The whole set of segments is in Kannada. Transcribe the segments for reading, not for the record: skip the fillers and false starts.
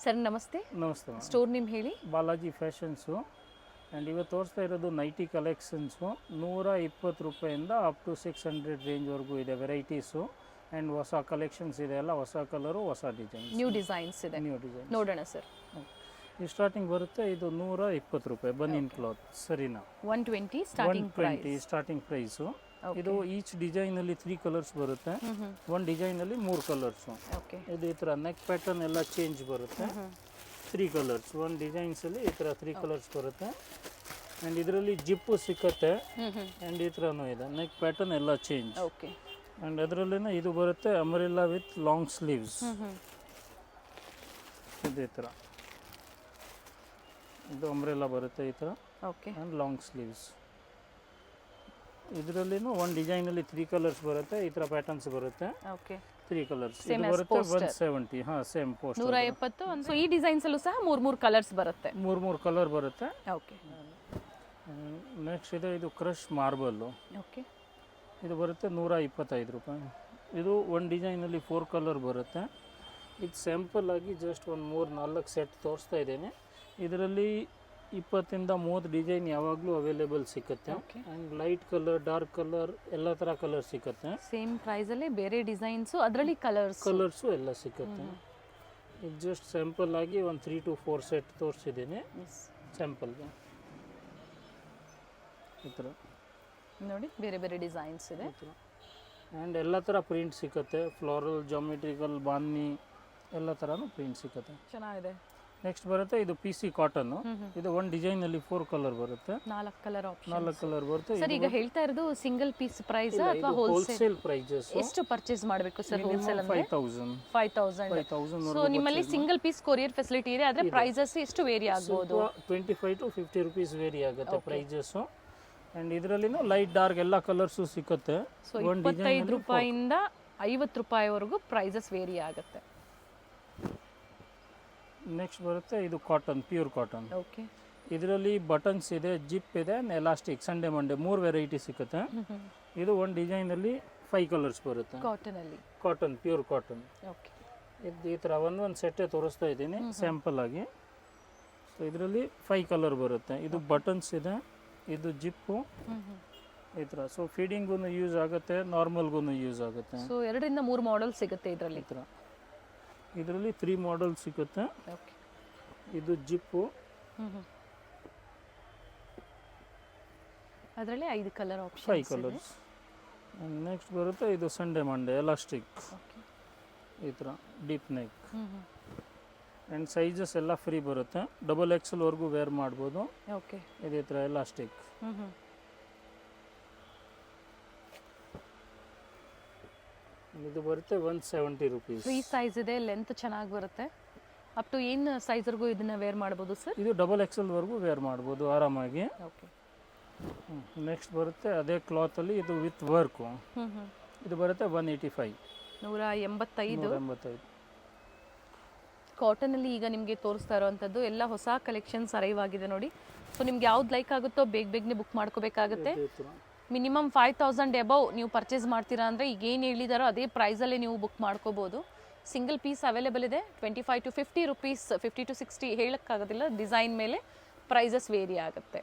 ಸರ್ ನಮಸ್ತೆ. ನಮಸ್ತೆ. ಸ್ಟೋರ್ ನೇಮ್ ಹೇಳಿ. ಬಾಲಾಜಿ ಫ್ಯಾಷನ್ಸು. ಆ್ಯಂಡ್ ಇವತ್ತು ತೋರಿಸ್ತಾ ಇರೋದು ನೈಟಿ ಕಲೆಕ್ಷನ್ಸು. 120 ರೂಪಾಯಿಂದ ಅಪ್ ಟು 600 ರೇಂಜ್ವರೆಗೂ ಇದೆ ವೆರೈಟೀಸು. ಆ್ಯಂಡ್ ಹೊಸ ಕಲೆಕ್ಷನ್ಸ್ ಇದೆ, ಎಲ್ಲ ಹೊಸ ಕಲರು, ಹೊಸ ಡಿಸೈನ್ಸ್, ನ್ಯೂ ಡಿಸೈನ್ಸ್ ಇದೆ. ನೋಡೋಣ ಸರ್. ಈ ಸ್ಟಾರ್ಟಿಂಗ್ ಬರುತ್ತೆ, ಇದು 120 ರೂಪಾಯಿ ಬನಿಯನ್ ಕ್ಲಾತ್. ಸರಿನಾ? 120 ಸ್ಟಾರ್ಟಿಂಗ್ ಪ್ರೈಸು. ಇದು ಈಚ್ ಡಿಸೈನಲ್ಲಿ 3 ಕಲರ್ಸ್ ಬರುತ್ತೆ. ಒಂದು ಡಿಸೈನಲ್ಲಿ 3 ಕಲರ್ಸು. ಇದು ಈ ಥರ ನೆಕ್ ಪ್ಯಾಟರ್ನ್ ಎಲ್ಲ ಚೇಂಜ್ ಬರುತ್ತೆ. 3 ಕಲರ್ಸ್ ಒಂದು ಡಿಸೈನ್ಸಲ್ಲಿ ಈ ಥರ 3 ಕಲರ್ಸ್ ಬರುತ್ತೆ. ಆ್ಯಂಡ್ ಇದರಲ್ಲಿ ಜಿಪ್ಪು ಸಿಕ್ಕತ್ತೆ. ಆ್ಯಂಡ್ ಈ ಥರನೂ ಇದೆ, ನೆಕ್ ಪ್ಯಾಟರ್ನ್ ಎಲ್ಲ ಚೇಂಜ್. ಆ್ಯಂಡ್ ಅದರಲ್ಲೇ ಇದು ಬರುತ್ತೆ ಅಂಬ್ರೆಲ್ಲಾ ವಿತ್ ಲಾಂಗ್ ಸ್ಲೀವ್ಸ್. ಇದೇ ಥರ ಇದು ಅಂಬ್ರೆಲ್ಲಾ ಬರುತ್ತೆ ಈ ಥರ. And long sleeves. ಇದರಲ್ಲಿನೂ ಒಂದು ಡಿಸೈನಲ್ಲಿ 3 ಕಲರ್ಸ್ ಬರುತ್ತೆ, ಈ ಥರ ಪ್ಯಾಟರ್ನ್ಸ್ ಬರುತ್ತೆ. 3 ಕಲರ್ಸ್ ಇದು ಬರುತ್ತೆ 170. ಹಾಂ, ಸೇಮ್ ಪೋಸ್ಟ್ 170. ಸೊ ಈ ಡಿಸೈನ್ಸ್ ಅಲ್ಲೂ ಸಹ 3 ಕಲರ್ಸ್ ಬರುತ್ತೆ. 3 ಕಲರ್ ಬರುತ್ತೆ. ಓಕೆ. ನೆಕ್ಸ್ಟ್ ಇದೆ, ಇದು ಕ್ರಶ್ ಮಾರ್ಬಲ್ಲು. ಓಕೆ. ಇದು ಬರುತ್ತೆ 125 ರೂಪಾಯಿ. ಇದು ಒಂದು ಡಿಸೈನಲ್ಲಿ 4 ಕಲರ್ ಬರುತ್ತೆ. ಇದು ಸ್ಯಾಂಪಲ್ ಆಗಿ ಜಸ್ಟ್ ಒಂದು 3-4 ಸೆಟ್ ತೋರಿಸ್ತಾ ಇದ್ದೇನೆ. ಇದರಲ್ಲಿ 20ಇಂದ 30 ಡಿಸೈನ್ ಯಾವಾಗಲೂ ಅವೈಲೇಬಲ್ ಸಿಗುತ್ತೆ. And light colour, dark colour, ಎಲ್ಲ ಥರ ಕಲರ್ ಸಿಗುತ್ತೆ. ಸೇಮ್ ಪ್ರೈಸಲ್ಲಿ ಬೇರೆ ಡಿಸೈನ್ಸು, ಅದರಲ್ಲಿ ಕಲರ್ಸು ಎಲ್ಲ ಸಿಗುತ್ತೆ. ಇದು ಜಸ್ಟ್ ಸ್ಯಾಂಪಲ್ ಆಗಿ ಒಂದು 3 to 4 ಸೆಟ್ ತೋರಿಸಿದ್ದೀನಿ ಸ್ಯಾಂಪಲ್ಗೆ. ಈ ಥರ ನೋಡಿ, ಬೇರೆ ಬೇರೆ ಡಿಸೈನ್ಸ್ ಇದೆ. ಆ್ಯಂಡ್ ಎಲ್ಲ ಥರ ಪ್ರಿಂಟ್ ಸಿಗುತ್ತೆ, ಫ್ಲೋರಲ್, ಜಾಮೆಟ್ರಿಕಲ್, ಬಾನ್ನಿ, ಎಲ್ಲ ಥರನೂ ಪ್ರಿಂಟ್ ಸಿಗುತ್ತೆ. ಚೆನ್ನಾಗಿದೆ. ನೆಕ್ಸ್ಟ್ ಬರುತ್ತೆ, ಇದು PC ಕಾಟನ್ನು. ಇದು ಒಂದು ಡಿಸೈನಲ್ಲಿ 4 ಕಲರ್ ಬರುತ್ತೆ. 4 ಕಲರ್ ಆಪ್ಷನ್. 4 ಕಲರ್ ಬರುತ್ತೆ. ಸರ್, ಈಗ ಹೇಳ್ತಾ ಇರೋದು ಸಿಂಗಲ್ ಪೀಸ್ ಪ್ರೈಸ್ ಅಥವಾ ಹೋಲ್ಸೇಲ್ ಪ್ರೈಸಸ್? ಎಷ್ಟು ಪರ್ಚೇಸ್ ಮಾಡಬೇಕು ಸರ್ ಹೋಲ್ಸೇಲ್ ಅಂದ್ರೆ? 5000. ಸೊ ನಿಮ್ಮಲ್ಲಿ ಸಿಂಗಲ್ ಪೀಸ್ ಕೊರಿಯರ್ ಫೆಸಿಲಿಟಿ ಇದೆ, ಆದ್ರೆ ಪ್ರೈಸಸ್ ಎಷ್ಟು ವೇರಿ ಆಗಬಹುದು? 25 to 50 ರೂಪೀಸ್ ವೇರಿ ಆಗುತ್ತೆ ಪ್ರೈಸಸ್. ಆ್ಯಂಡ್ ಇದರಲ್ಲಿನೂ ಲೈಟ್ ಡಾರ್ಕ್ ಎಲ್ಲ ಕಲರ್ಸು ಸಿಗುತ್ತೆ. ಸೊ 25 ರೂಪಾಯಿಂದ 50 ರೂಪಾಯಿವರೆಗೂ ಪ್ರೈಸಸ್ ವೇರಿ ಆಗುತ್ತೆ. ನೆಕ್ಸ್ಟ್ ಬರುತ್ತೆ, ಇದು ಕಾಟನ್, ಪ್ಯೂರ್ ಕಾಟನ್. ಓಕೆ. ಇದರಲ್ಲಿ ಬಟನ್ಸ್ ಇದೆ, ಜಿಪ್ ಇದೆ, ಎಲಾಸ್ಟಿಕ್, ಸಂಡೇ ಮಂಡೇ 3 ವೆರೈಟಿ ಸಿಗುತ್ತೆ. ಇದು ಒಂದು ಡಿಸೈನಲ್ಲಿ 5 ಕಲರ್ಸ್ ಬರುತ್ತೆ. Cotton, pure cotton. ಓಕೆ. ಇದು ಈ ಥರ ಒಂದು ಸೆಟ್ಟೇ ತೋರಿಸ್ತಾ ಇದ್ದೀನಿ ಸ್ಯಾಂಪಲ್ ಆಗಿ. ಸೊ ಇದರಲ್ಲಿ 5 ಕಲರ್ ಬರುತ್ತೆ. ಇದು ಬಟನ್ಸ್ ಇದೆ, ಇದು ಜಿಪ್ಪು, ಈ ಥರ. ಸೊ ಫೀಡಿಂಗೂ ಯೂಸ್ ಆಗುತ್ತೆ, ನಾರ್ಮಲ್ಗೂ ಯೂಸ್ ಆಗುತ್ತೆ. ಸೊ 2 ರಿಂದ 3 ಮಾಡೆಲ್ ಸಿಗುತ್ತೆ ಇದರಲ್ಲಿ. ಈ ಥರ ಇದರಲ್ಲಿ 3 ಮಾಡೆಲ್ ಸಿಗುತ್ತೆ. ಇದು ಜಿಪ್ಪು, ಅದರಲ್ಲಿ 5 ಕಲರ್ ಆಪ್ಷನ್, 5 ಕಲರ್ಸ್. ನೆಕ್ಸ್ಟ್ ಬರುತ್ತೆ, ಇದು ಸಂಡೇ ಮಂಡೇ ಎಲಾಸ್ಟಿಕ್, ಈ ಥರ ಡೀಪ್ ನೆಕ್. ಆ್ಯಂಡ್ ಸೈಜಸ್ ಎಲ್ಲ ಫ್ರೀ ಬರುತ್ತೆ. XXL ವರೆಗೂ ವೇರ್ ಮಾಡ್ಬೋದು. ಓಕೆ. ಇದೇ ಥರ ಎಲಾಸ್ಟಿಕ್. ಇದು ಬರುತ್ತೆ 170 ರೂಪೀಸ್. ಫ್ರೀ ಸೈಜ್ ಇದೆ, ಲೆಂತ್ ಚೆನ್ನಾಗಿ ಬರುತ್ತೆ. ಅಪ್ ಟು ಏನು ಸೈಜ್ವರೆಗೂ ಇದನ್ನ ವೇರ್ ಮಾಡ್ಬೋದು ಸರ್? ಇದು XXL ವರೆಗೂ ವೇರ್ ಮಾಡ್ಬೋದು ಆರಾಮಾಗಿ. ಓಕೆ. ನೆಕ್ಸ್ಟ್ ಬರುತ್ತೆ ಅದೇ ಕ್ಲಾತಲ್ಲಿ, ಇದು ವಿತ್ ವರ್ಕು. ಇದು ಬರುತ್ತೆ 185. 185. ಕಾಟನಲ್ಲಿ ಈಗ ನಿಮಗೆ ತೋರಿಸ್ತಾ ಇರೋವಂಥದ್ದು ಎಲ್ಲ ಹೊಸ ಕಲೆಕ್ಷನ್ಸ್ ಅರೈವ್ ಆಗಿದೆ ನೋಡಿ. ಸೊ ನಿಮ್ಗೆ ಯಾವ್ದು ಲೈಕ್ ಆಗುತ್ತೋ ಬೇಗನೆ ಬುಕ್ ಮಾಡ್ಕೋಬೇಕಾಗುತ್ತೆ. ಮಿನಿಮಮ್ 5000 ಎಬವ್ ನೀವು ಪರ್ಚೇಸ್ ಮಾಡ್ತೀರಾ ಅಂದರೆ ಈಗ ಏನು ಹೇಳಿದಾರೋ ಅದೇ ಪ್ರೈಸಲ್ಲೇ ನೀವು ಬುಕ್ ಮಾಡ್ಕೋಬೋದು. ಸಿಂಗಲ್ ಪೀಸ್ ಅವೈಲೇಬಲ್ ಇದೆ. 25 to 50 ರೂಪೀಸ್, 50 to 60 ಹೇಳೋಕ್ಕಾಗೋದಿಲ್ಲ, ಡಿಸೈನ್ ಮೇಲೆ ಪ್ರೈಸಸ್ ವೇರಿ ಆಗುತ್ತೆ.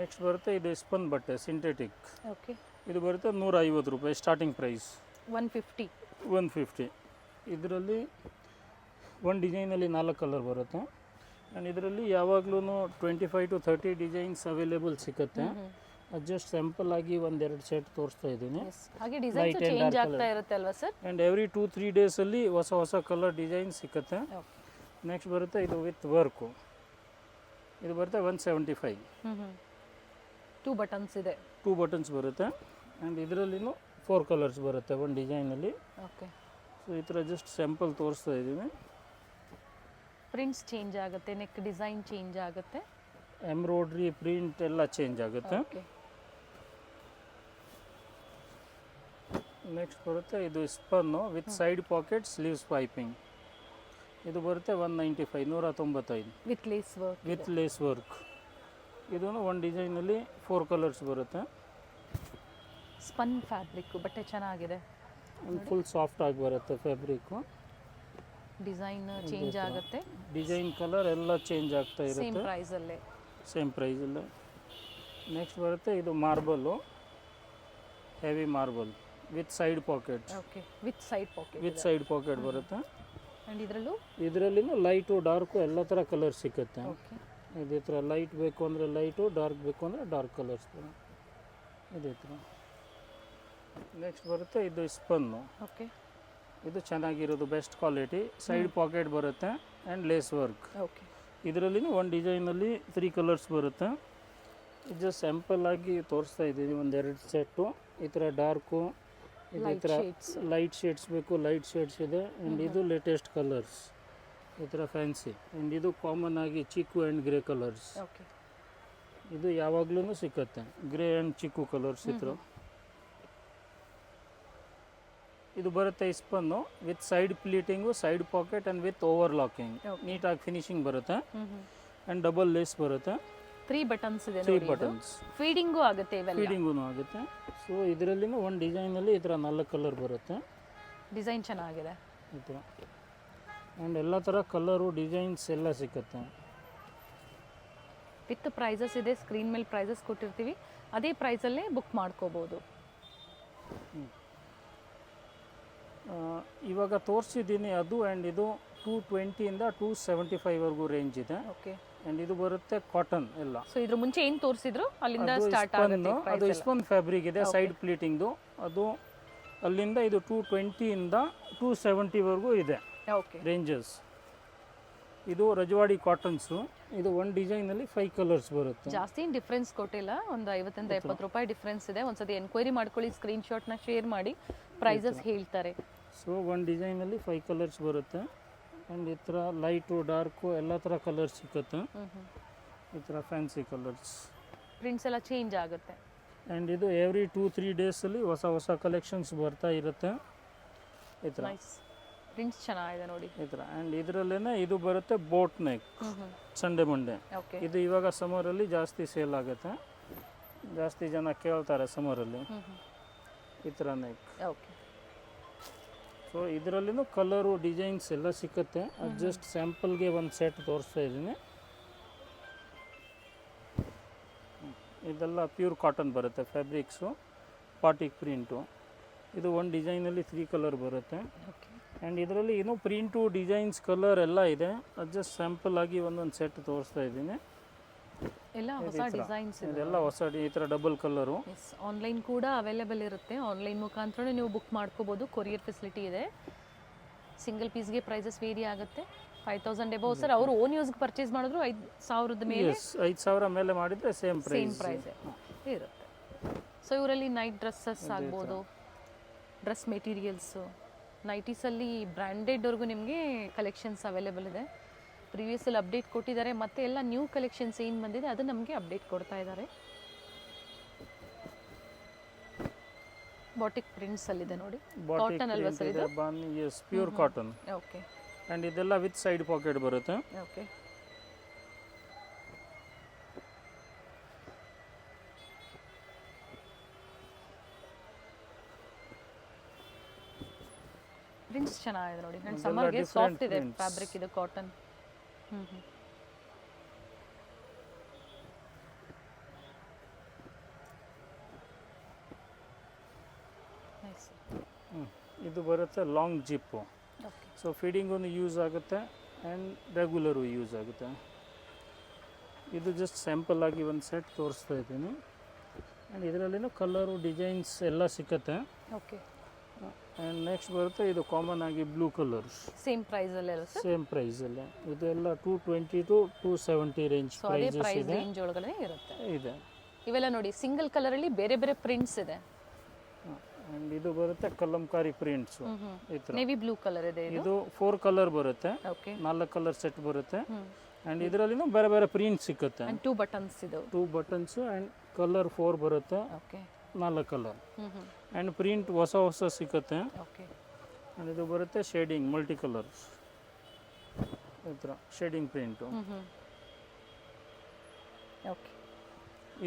ನೆಕ್ಸ್ಟ್ ಬರುತ್ತೆ, ಇದು ಸ್ಪನ್ ಬಟ್ಟೆ ಸಿಂಥೆಟಿಕ್. ಓಕೆ. ಇದು ಬರುತ್ತೆ 150 ರೂಪಾಯಿ ಸ್ಟಾರ್ಟಿಂಗ್ ಪ್ರೈಸ್. 150. ಇದರಲ್ಲಿ ಒಂದು ಡಿಸೈನಲ್ಲಿ 4 ಕಲರ್ ಬರುತ್ತೆ. ಆ್ಯಂಡ್ ಇದರಲ್ಲಿ ಯಾವಾಗಲೂ 25 to 30 ಡಿಸೈನ್ಸ್ ಅವೈಲೇಬಲ್ ಸಿಗುತ್ತೆ. ಜಸ್ಟ್ ಸ್ಯಾಂಪಲ್ ಆಗಿ 1-2 ಸೆಟ್ ತೋರಿಸ್ತಾ ಇದ್ದೀನಿ. ಹಾಗೆ ಡಿಸೈನ್ಸ್ ಚೇಂಜ್ ಆಗ್ತಾ ಇರುತ್ತೆ ಅಲ್ವಾ ಸರ್? ಆ್ಯಂಡ್ ಎವ್ರಿ 2-3 ಡೇಸಲ್ಲಿ ಹೊಸ ಕಲರ್ ಡಿಸೈನ್ ಸಿಗುತ್ತೆ. ನೆಕ್ಸ್ಟ್ ಬರುತ್ತೆ, ಇದು ವಿತ್ ವರ್ಕು. ಇದು ಬರುತ್ತೆ 175. 2 ಬಟನ್ಸ್ ಇದೆ. 2 ಬಟನ್ಸ್ ಬರುತ್ತೆ. ಆ್ಯಂಡ್ ಇದರಲ್ಲಿನೂ 4 ಕಲರ್ಸ್ ಬರುತ್ತೆ ಒಂದು ಡಿಸೈನಲ್ಲಿ. ಓಕೆ. ಸೊ ಈ ಥರ ಜಸ್ಟ್ ಸ್ಯಾಂಪಲ್ ತೋರಿಸ್ತಾ ಇದ್ದೀನಿ. ಪ್ರಿಂಟ್ಸ್ ಚೇಂಜ್ ಆಗುತ್ತೆ, ನೆಕ್ ಡಿಸೈನ್ ಚೇಂಜ್ ಆಗುತ್ತೆ, ಎಂಬ್ರಾಯ್ಡ್ರಿ ಪ್ರಿಂಟ್ ಎಲ್ಲ ಚೇಂಜ್ ಆಗುತ್ತೆ. ನೆಕ್ಸ್ಟ್ ಬರುತ್ತೆ, ಇದು spun with side pocket sleeves piping. ಇದು ಬರುತ್ತೆ 195. 195 ವಿತ್ ಲೇಸ್ ವರ್ಕ್. ಇದೂ ಒಂದು ಡಿಸೈನಲ್ಲಿ 4 ಕಲರ್ಸ್ ಬರುತ್ತೆ. ಸ್ಪನ್ ಫ್ಯಾಬ್ರಿಕ್ ಬಟ್ಟೆ ಚೆನ್ನಾಗಿದೆ. ಫುಲ್ ಸಾಫ್ಟ್ ಆಗಿ ಬರುತ್ತೆ ಫ್ಯಾಬ್ರಿಕ್ಕು. ಡಿಸೈನ್ ಚೇಂಜ್ ಆಗುತ್ತೆ, ಡಿಸೈನ್ ಕಲರ್ ಎಲ್ಲ ಚೇಂಜ್ ಆಗ್ತಾ ಸೇಮ್ ಇರುತ್ತೆ ಪ್ರೈಸಲ್ಲೇ. ಸೇಮ್ ಪ್ರೈಸಲ್ಲೇ. ನೆಕ್ಸ್ಟ್ ಬರುತ್ತೆ ಇದು marble, heavy marble with side pocket. Okay, with side packet. With side pocket ಬರುತ್ತೆ. ಆ್ಯಂಡ್ ಇದರಲ್ಲೂ ಇದರಲ್ಲಿನೂ ಲೈಟು ಡಾರ್ಕು ಎಲ್ಲ ಥರ ಕಲರ್ ಸಿಗುತ್ತೆ. ಓಕೆ, ಇದೇ ಥರ ಲೈಟ್ ಬೇಕು ಅಂದರೆ ಲೈಟು, ಡಾರ್ಕ್ ಬೇಕು ಅಂದರೆ ಡಾರ್ಕ್ ಕಲರ್ಸ್ ಇದೇ ಥರ. ನೆಕ್ಸ್ಟ್ ಬರುತ್ತೆ ಇದು ಸ್ಪನ್ನು. ಓಕೆ, ಇದು ಚೆನ್ನಾಗಿರೋದು ಬೆಸ್ಟ್ ಕ್ವಾಲಿಟಿ, ಸೈಡ್ ಪಾಕೆಟ್ ಬರುತ್ತೆ ಆ್ಯಂಡ್ ಲೇಸ್ ವರ್ಕ್. ಓಕೆ. ಇದರಲ್ಲಿನೂ ಒಂದು ಡಿಸೈನಲ್ಲಿ 3 ಕಲರ್ಸ್ ಬರುತ್ತೆ. ಇದು ಜಸ್ಟ್ ಸ್ಯಾಂಪಲ್ ಆಗಿ ತೋರಿಸ್ತಾ ಇದ್ದೀನಿ, ಒಂದೆರಡು ಸೆಟ್ಟು. ಈ ಥರ ಡಾರ್ಕು, ಇದೇ ಥರ ಲೈಟ್ ಶೇಡ್ಸ್ ಬೇಕು, ಲೈಟ್ ಶೇಡ್ಸ್ ಇದೆ. ಆ್ಯಂಡ್ ಇದು ಲೇಟೆಸ್ಟ್ ಕಲರ್ಸ್, ಈ ಥರ ಫ್ಯಾನ್ಸಿ. ಆ್ಯಂಡ್ ಇದು ಕಾಮನ್ ಆಗಿ ಚಿಕ್ಕು ಆ್ಯಂಡ್ ಗ್ರೇ ಕಲರ್ಸ್. ಓಕೆ, ಇದು ಯಾವಾಗಲೂ ಸಿಕ್ಕತ್ತೆ, ಗ್ರೇ ಆ್ಯಂಡ್ ಚಿಕ್ಕು ಕಲರ್ಸ್ ಈ ಥರ. ಇದು ಬರುತ್ತೆ spun with side pleating, side pocket and with over locking. ನೀಟಾಗಿ ಫಿನಿಶಿಂಗ್ ಬರುತ್ತೆ ಆ್ಯಂಡ್ ಡಬಲ್ ಲೇಸ್ ಬರುತ್ತೆ. 3 ಬಟನ್ಸ್ ಇದೆ 3 ನೋಡಿ. ಬಟನ್ಸ್. ಫೀಡಿಂಗು ಆಗುತ್ತೆ ಇವೆಲ್ಲ. ಫೀಡಿಂಗೂ ಆಗುತ್ತೆ. ಸೊ ಇದರಲ್ಲಿನೂ ಒಂದು ಡಿಸೈನಲ್ಲಿ ಈ ಥರ 4 ಕಲರ್ ಬರುತ್ತೆ. ಡಿಸೈನ್ ಚೆನ್ನಾಗಿದೆ ಈ ಥರ. ಆ್ಯಂಡ್ ಎಲ್ಲ ಥರ ಕಲರು ಡಿಸೈನ್ಸ್ ಎಲ್ಲ ಸಿಕ್ಕತ್ತೆ. ವಿತ್ ಪ್ರೈಸಸ್ ಇದೆ, ಸ್ಕ್ರೀನ್ ಮೇಲೆ ಪ್ರೈಸಸ್ ಕೊಟ್ಟಿರ್ತೀವಿ, ಅದೇ ಪ್ರೈಸಲ್ಲೇ ಬುಕ್ ಮಾಡ್ಕೋಬೋದು. ಇವಾಗ ತೋರಿಸಿದ್ದೀನಿ ಅದು. ಆ್ಯಂಡ್ ಇದು 220ಇಂದ 275ವರೆಗೂ ರೇಂಜ್ ಇದೆ. ಓಕೆ, ಆ್ಯಂಡ್ ಇದು ಬರುತ್ತೆ ಕಾಟನ್ ಎಲ್ಲ. ಸೊ ಇದ್ರ ಮುಂಚೆ ಏನು ತೋರಿಸಿದ್ರು ಅಲ್ಲಿಂದ ಅದು ಸ್ಟಾರ್ಟ್ ಸ್ಪನ್ನು, ಆಗುತ್ತೆ ಅದು ಸ್ಪನ್ ಫ್ಯಾಬ್ರಿಕ್ ಇದೆ, ಸೈಡ್ ಪ್ಲೀಟಿಂಗ್ದು. ಅದು ಅಲ್ಲಿಂದ ಇದು 220ಇಂದ 270ವರೆಗೂ ಇದೆ ಓಕೆ ರೇಂಜಸ್. ಇದು ರಜವಾಡಿ ಕಾಟನ್ಸು. ಇದು ಒಂದು ಡಿಸೈನಲ್ಲಿ 5 ಕಲರ್ಸ್ ಬರುತ್ತೆ. ಜಾಸ್ತಿ ಡಿಫ್ರೆನ್ಸ್ ಕೊಟ್ಟಿಲ್ಲ, ಒಂದು 50 ಇಂದ 70 ರೂಪಾಯಿ ಡಿಫ್ರೆನ್ಸ್ ಇದೆ. ಒಂದ್ಸತಿ ಎನ್ಕ್ವೈರಿ ಮಾಡ್ಕೊಳ್ಳಿ, ಸ್ಕ್ರೀನ್ಶಾಟ್ನ ಶೇರ್ ಮಾಡಿ, ಪ್ರೈಸಸ್ ಹೇಳ್ತಾರೆ. ಸೊ ಒಂದು ಡಿಸೈನಲ್ಲಿ 5 ಕಲರ್ಸ್ ಬರುತ್ತೆ. ಆ್ಯಂಡ್ ಈ ಥರ ಲೈಟು ಡಾರ್ಕು ಎಲ್ಲ ಥರ ಕಲರ್ಸ್ ಸಿಕ್ಕತ್ತೆ. ಈ ಥರ ಫ್ಯಾನ್ಸಿ ಕಲರ್ಸ್, ಪ್ರಿಂಟ್ಸ್ ಎಲ್ಲ ಚೇಂಜ್ ಆಗುತ್ತೆ. ಆ್ಯಂಡ್ ಇದು ಎವ್ರಿ 2-3 ಡೇಸಲ್ಲಿ ಹೊಸ ಹೊಸ ಕಲೆಕ್ಷನ್ಸ್ ಬರ್ತಾ ಇರುತ್ತೆ ಈ ಥರ. ನೈಸ್, ಪ್ರಿಂಟ್ಸ್ ಚೆನ್ನಾಗಿದೆ ನೋಡಿ ಈ ಥರ. ಆ್ಯಂಡ್ ಇದರಲ್ಲೇ ಇದು ಬರುತ್ತೆ boat neck, Sunday Monday. Okay, ಇದು ಇವಾಗ ಸಮರಲ್ಲಿ ಜಾಸ್ತಿ ಸೇಲ್ ಆಗುತ್ತೆ, ಜಾಸ್ತಿ ಜನ ಕೇಳ್ತಾರೆ ಸಮರಲ್ಲಿ. ಈ ಥರ ನೆಕ್. ಓಕೆ, ಸೊ ಇದರಲ್ಲಿನೂ ಕಲರು ಡಿಸೈನ್ಸ್ ಎಲ್ಲ ಸಿಕ್ಕತ್ತೆ. ಅದು ಜಸ್ಟ್ ಸ್ಯಾಂಪಲ್ಗೆ ಒಂದು ಸೆಟ್ ತೋರಿಸ್ತಾ ಇದ್ದೀನಿ. ಇದೆಲ್ಲ ಪ್ಯೂರ್ ಕಾಟನ್ ಬರುತ್ತೆ, ಫ್ಯಾಬ್ರಿಕ್ಸು, ಪಾಟಿಕ್ ಪ್ರಿಂಟು. ಇದು ಒಂದು ಡಿಸೈನಲ್ಲಿ 3 ಕಲರ್ ಬರುತ್ತೆ. ಓಕೆ. ಆ್ಯಂಡ್ ಇದರಲ್ಲಿ ಇನ್ನೂ ಪ್ರಿಂಟು, ಡಿಸೈನ್ಸ್, ಕಲರ್ ಎಲ್ಲ ಇದೆ. ಅದು ಜಸ್ಟ್ ಸ್ಯಾಂಪಲ್ ಆಗಿ ಒಂದೊಂದು ಸೆಟ್ ತೋರಿಸ್ತಾ ಇದ್ದೀನಿ. ಎಲ್ಲ ಹೊಸ ಡಿಸೈನ್ಸ್ ಇದೆ. ಇದೆಲ್ಲ ಹೊಸ ಈ ಥರ ಡಬಲ್ ಕಲರು. ಎಸ್, ಆನ್ಲೈನ್ ಕೂಡ ಅವೈಲೇಬಲ್ ಇರುತ್ತೆ. ಆನ್ಲೈನ್ ಮುಖಾಂತರ ನೀವು ಬುಕ್ ಮಾಡ್ಕೋಬೋದು, ಕೊರಿಯರ್ ಫೆಸಿಲಿಟಿ ಇದೆ. ಸಿಂಗಲ್ ಪೀಸ್ಗೆ ಪ್ರೈಸಸ್ ವೇರಿ ಆಗುತ್ತೆ. 5000 ಎಬೋ ಸರ್ ಅವರು ಓನ್ ಯೂಸ್ಗೆ ಪರ್ಚೇಸ್ ಮಾಡಿದ್ರು 5000 ಮೇಲೆ, 5000 ಮೇಲೆ ಮಾಡಿದರೆ ಸೇಮ್ ಪ್ರೈಸ್ ಇರುತ್ತೆ. ಸೊ ಇವರಲ್ಲಿ ನೈಟ್ ಡ್ರೆಸ್ಸಸ್ ಆಗ್ಬೋದು, ಡ್ರೆಸ್ ಮೆಟೀರಿಯಲ್ಸು, ನೈಟೀಸಲ್ಲಿ ಬ್ರ್ಯಾಂಡೆಡ್ವರೆಗೂ ನಿಮಗೆ ಕಲೆಕ್ಷನ್ಸ್ ಅವೈಲೇಬಲ್ ಇದೆ. ಪ್ರೀವಿಯಸ್ಸಲ್ಲಿ ಅಪ್ಡೇಟ್ ಕೊಟ್ಟಿದ್ದಾರೆ, ಮತ್ತು ಎಲ್ಲ ನ್ಯೂ ಕಲೆಕ್ಷನ್ಸ್ ಏನು ಬಂದಿದೆ ಅದು ನಮಗೆ ಅಪ್ಡೇಟ್ ಕೊಡ್ತಾ ಇದ್ದಾರೆ. ಬಾಟಿಕ್ ಪ್ರಿಂಟ್ಸಲ್ಲಿದೆ ನೋಡಿ, ಕಾಟನ್ ಅಲ್ವಾ ಸರ್ ಇದು? Yes, pure cotton. Okay. And ಇದೆಲ್ಲ ವಿತ್ ಸೈಡ್ ಪಾಕೆಟ್ ಬರುತ್ತೆ. ಓಕೆ. ಪ್ರಿಂಟ್ಸ್ ಚೆನ್ನಾಗಿದೆ ನೋಡಿ. ಆ್ಯಂಡ್ ಸಮ್ಮರ್ಗೆ ಸಾಫ್ಟ್ ಇದೆ ಫ್ಯಾಬ್ರಿಕ್, ಇದು ಕಾಟನ್. ಇದು ಬರುತ್ತೆ ಲಾಂಗ್ ಜಿಪ್ಪು. ಸೊ ಫೀಡಿಂಗೂ ಯೂಸ್ ಆಗುತ್ತೆ ಆ್ಯಂಡ್ ರೆಗ್ಯುಲರು ಯೂಸ್ ಆಗುತ್ತೆ. ಇದು ಜಸ್ಟ್ ಸ್ಯಾಂಪಲ್ ಆಗಿ ಒಂದು ಸೆಟ್ ತೋರಿಸ್ತಾ ಇದ್ದೀನಿ. ಆ್ಯಂಡ್ ಇದರಲ್ಲಿನೂ ಕಲರು, ಡಿಸೈನ್ಸ್ ಎಲ್ಲ ಸಿಕ್ಕತ್ತೆ. ಓಕೆ. ಆ್ಯಂಡ್ ನೆಕ್ಸ್ಟ್ ಬರುತ್ತೆ ಇದು ಕಾಮನ್ ಆಗಿ ಬ್ಲೂ ಕಲರ್ಸ್, ಸೇಮ್ ಪ್ರೈಸಲ್ಲೇ ಸರ್? ಸೇಮ್ ಪ್ರೈಸಲ್ಲೇ. ಇದೆಲ್ಲ 220 to 270 ರೇಂಜ್ ಪ್ರೈಸಸ್ ಇದೆ, ರೇಂಜ್ ಒಳಗಡೆ ಇರುತ್ತೆ ಇದೆ. ಇವೆಲ್ಲ ನೋಡಿ ಸಿಂಗಲ್ ಕಲರಲ್ಲಿ ಬೇರೆ ಬೇರೆ ಪ್ರಿಂಟ್ಸ್ ಇದೆ. ಆ್ಯಂಡ್ ಇದು ಬರುತ್ತೆ ಕಲಂಕಾರಿ ಪ್ರಿಂಟ್ಸು. ಈ ಥರ ನೇವಿ ಬ್ಲೂ ಕಲರ್ ಇದೆ ಇದು. 4 ಕಲರ್ ಬರುತ್ತೆ, ಓಕೆ. 4 ಕಲರ್ ಸೆಟ್ ಬರುತ್ತೆ. ಆ್ಯಂಡ್ ಇದರಲ್ಲಿನೂ ಬೇರೆ ಬೇರೆ ಪ್ರಿಂಟ್ ಸಿಕ್ಕತ್ತೆ. 2 ಬಟನ್ಸ್ ಇದು, 2 ಬಟನ್ಸು ಆ್ಯಂಡ್ ಕಲರ್ 4 ಬರುತ್ತೆ. ಓಕೆ. 4 ಕಲರ್ ಆ್ಯಂಡ್ ಪ್ರಿಂಟ್ ಹೊಸ ಹೊಸ ಸಿಕ್ಕತ್ತೆ. ಓಕೆ. ಆ್ಯಂಡ್ ಇದು ಬರುತ್ತೆ ಶೇಡಿಂಗ್, ಮಲ್ಟಿ ಕಲರ್ಸ್, ಈ ಥರ ಶೇಡಿಂಗ್ ಪ್ರಿಂಟು. ಓಕೆ.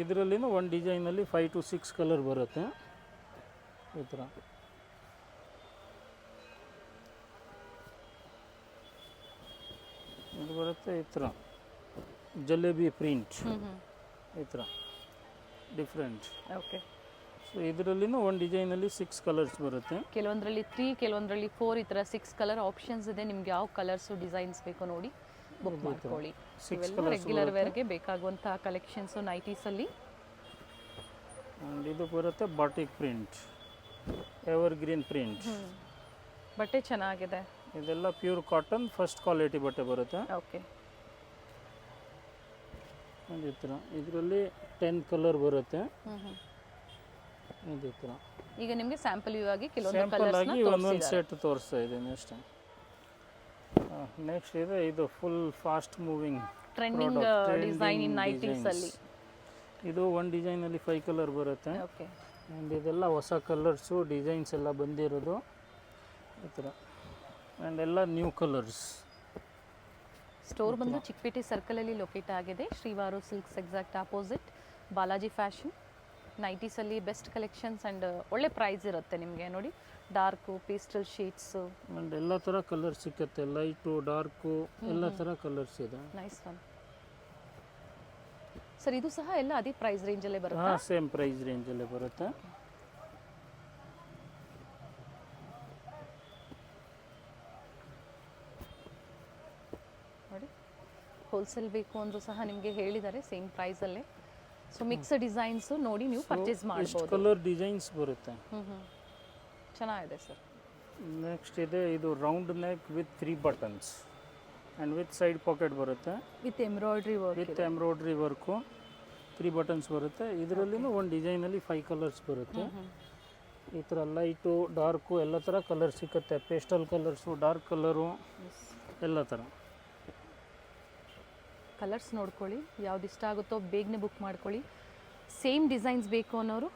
ಇದರಲ್ಲಿನೂ ಒಂದು ಡಿಸೈನಲ್ಲಿ 5 to 6 ಕಲರ್ ಬರುತ್ತೆ ಈ ಥರ. ಇದು ಬರುತ್ತೆ ಈ ಥರ ಜಲೇಬಿ ಪ್ರಿಂಟ್ ಈ ಥರ ಡಿಫ್ರೆಂಟ್. ಓಕೆ. ಸೊ ಇದರಲ್ಲಿನೂ ಒಂದು ಡಿಸೈನಲ್ಲಿ 6 ಕಲರ್ಸ್ ಬರುತ್ತೆ. ಕೆಲವೊಂದರಲ್ಲಿ 3, ಕೆಲವೊಂದರಲ್ಲಿ 4, ಈ ಥರ 6 ಕಲರ್ ಆಪ್ಷನ್ಸ್ ಇದೆ. ನಿಮ್ಗೆ ಯಾವ ಕಲರ್ಸು ಡಿಸೈನ್ಸ್ ಬೇಕೋ ನೋಡಿ ಬುಕ್ ಮಾಡ್ಕೊಳ್ಳಿ. ಇವೆಲ್ಲ ರೆಗ್ಯುಲರ್ ವೇರ್ಗೆ ಬೇಕಾಗುವಂತಹ ಕಲೆಕ್ಷನ್ಸು ನೈಟೀಸಲ್ಲಿ. ಆ್ಯಂಡ್ ಇದು ಬರುತ್ತೆ batik print, ever green print. ಬಟ್ಟೆ ಚೆನ್ನಾಗಿದೆ. ಇದೆಲ್ಲ ಪ್ಯೂರ್ ಕಾಟನ್ ಫಸ್ಟ್ ಕ್ವಾಲಿಟಿ ಬಟ್ಟೆ ಬರುತ್ತೆ. ಓಕೆ. ಈ ಥರ ಇದರಲ್ಲಿ 10 ಕಲರ್ ಬರುತ್ತೆ. ಈ ಥರ ಈಗ ನಿಮಗೆ ಸ್ಯಾಂಪಲ್ ವ್ಯೂ ಆಗಿ ಕೆಲವೊಂದು ಸ್ಯಾಂಪಲ್ ಆಗಿ ಕಲರ್ಸ್ನ ಒಂದೊಂದು ಸೆಟ್ ತೋರಿಸ್ತಾ ಇದ್ದೀನಿ ಅಷ್ಟೇ. ನೆಕ್ಸ್ಟ್ ಇದೆ ಇದು full fast moving trending design ಇನ್ ನೈಟೀಸ್ ಅಲ್ಲಿ. ಇದು ಒಂದು ಡಿಸೈನಲ್ಲಿ 5 ಕಲರ್ ಬರುತ್ತೆ. ಓಕೆ. ಆ್ಯಂಡ್ ಇದೆಲ್ಲ ಹೊಸ ಕಲರ್ಸು ಡಿಸೈನ್ಸ್ ಎಲ್ಲ ಬಂದಿರೋದು ಈ ಥರ. ಆ್ಯಂಡ್ ಎಲ್ಲ ನ್ಯೂ ಕಲರ್ಸ್. ಸ್ಟೋರ್ ಬಂದು ಚಿಕ್ಕಪೇಟೆ ಸರ್ಕಲಲ್ಲಿ ಲೊಕೇಟ್ ಆಗಿದೆ. Srivaru silks exact opposite Balaji fashion. ನೈಟೀಸಲ್ಲಿ ಬೆಸ್ಟ್ ಕಲೆಕ್ಷನ್ಸ್ ಆ್ಯಂಡ್ ಒಳ್ಳೆ ಪ್ರೈಸ್ ಇರುತ್ತೆ ನಿಮಗೆ. ನೋಡಿ ಡಾರ್ಕು, ಪೇಸ್ಟಲ್ ಶೇಡ್ಸು ಆ್ಯಂಡ್ ಎಲ್ಲ ಥರ ಕಲರ್ ಸಿಕ್ಕತ್ತೆ. ಲೈಟು, ಡಾರ್ಕು ಎಲ್ಲ ಥರ ಕಲರ್ಸ್ ಇದೆ. Nice one sir. ಇದು ಸಹ ಎಲ್ಲ ಅದೇ ಪ್ರೈಸ್ ರೇಂಜಲ್ಲೇ ಬರುತ್ತೆ. ಹಾಂ, ಸೇಮ್ ಪ್ರೈಸ್ ರೇಂಜಲ್ಲೇ ಬರುತ್ತೆ. ನೋಡಿ ಹೋಲ್ಸೇಲ್ ಬೇಕು ಅಂದರೂ ಸಹ ನಿಮಗೆ ಹೇಳಿದ್ದಾರೆ ಸೇಮ್ ಪ್ರೈಸಲ್ಲೇ. ಸೊ ಮಿಕ್ಸ್ ಡಿಸೈನ್ಸು ನೋಡಿ ನೀವು ಪರ್ಚೇಸ್ ಮಾಡ್ಬೋದು. ಕಲರ್ ಡಿಸೈನ್ಸ್ ಬರುತ್ತೆ. ಚೆನ್ನಾಗಿದೆ ಸರ್. ನೆಕ್ಸ್ಟ್ ಇದೆ ಇದು round neck with 3 buttons and with side pocket ಬರುತ್ತೆ. ವಿತ್ ಎಂಬ್ರಾಯ್ಡ್ರಿ ವರ್ಕು 3 ಬಟನ್ಸ್ ಬರುತ್ತೆ. ಇದರಲ್ಲಿನೂ ಒಂದು ಡಿಸೈನಲ್ಲಿ 5 ಕಲರ್ಸ್ ಬರುತ್ತೆ. ಈ ಥರ ಲೈಟು, ಡಾರ್ಕು ಎಲ್ಲ ಥರ ಕಲರ್ ಸಿಕ್ಕತ್ತೆ. ಪೇಸ್ಟಲ್ ಕಲರ್ಸು, ಡಾರ್ಕ್ ಕಲರು ಎಲ್ಲ ಥರ ಕಲರ್ಸ್ ನೋಡ್ಕೊಳ್ಳಿ. ಯಾವ್ದು ಇಷ್ಟ ಆಗುತ್ತೋ ಬೇಗನೆ ಬುಕ್ ಮಾಡ್ಕೊಳ್ಳಿ. ಸೇಮ್ ಡಿಸೈನ್ಸ್ ಬೇಕು ಅನ್ನೋರು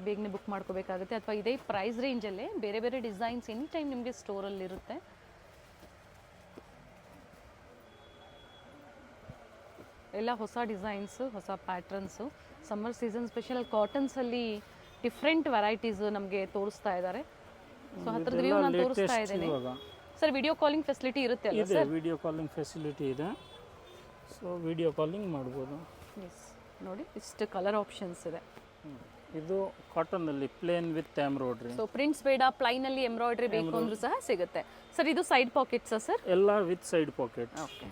ಬೇಗನೆ ಬುಕ್ ಮಾಡ್ಕೋಬೇಕಾಗುತ್ತೆ. ಅಥವಾ ಇದೇ ಪ್ರೈಸ್ ರೇಂಜಲ್ಲೇ ಬೇರೆ ಬೇರೆ ಡಿಸೈನ್ಸ್ ಎನಿ ಟೈಮ್ ನಿಮಗೆ ಸ್ಟೋರಲ್ಲಿರುತ್ತೆ. ಎಲ್ಲ ಹೊಸ ಡಿಸೈನ್ಸು, ಹೊಸ ಪ್ಯಾಟ್ರನ್ಸು. ಸಮ್ಮರ್ ಸೀಸನ್ ಸ್ಪೆಷಲ್ ಕಾಟನ್ಸಲ್ಲಿ ಡಿಫ್ರೆಂಟ್ ವೆರೈಟೀಸು ನಮಗೆ ತೋರಿಸ್ತಾ ಇದ್ದಾರೆ. ಸೊ ಹತ್ರದ ವ್ಯೂ ನಾನು ತೋರಿಸ್ತಾ ಇದ್ದೇನೆ ಸರ್. ವಿಡಿಯೋ ಕಾಲಿಂಗ್ ಫೆಸಿಲಿಟಿ ಇರುತ್ತೆ ಅಲ್ಲ ಸರ್? ವಿಡಿಯೋ ಕಾಲಿಂಗ್ ಫೆಸಿಲಿಟಿ ಇದೆ. ಸೊ ವಿಡಿಯೋ ಕಾಲಿಂಗ್ ಮಾಡ್ಬೋದು. ಎಸ್, ನೋಡಿ ಇಷ್ಟು ಕಲರ್ ಆಪ್ಷನ್ಸ್ ಇದೆ. ಇದು ಕಾಟನ್ನಲ್ಲಿ plain with embroidery. So prints ಬೇಡ, ಪ್ಲೈನಲ್ಲಿ ಎಂಬ್ರಾಯ್ಡ್ರಿ ಬೇಕು ಅಂದ್ರೂ ಸಹ ಸಿಗುತ್ತೆ ಸರ್. ಇದು ಸೈಡ್ ಪಾಕೆಟ್ಸಾ ಸರ್? ಎಲ್ಲ ವಿತ್ ಸೈಡ್ ಪಾಕೆಟ್. ಓಕೆ.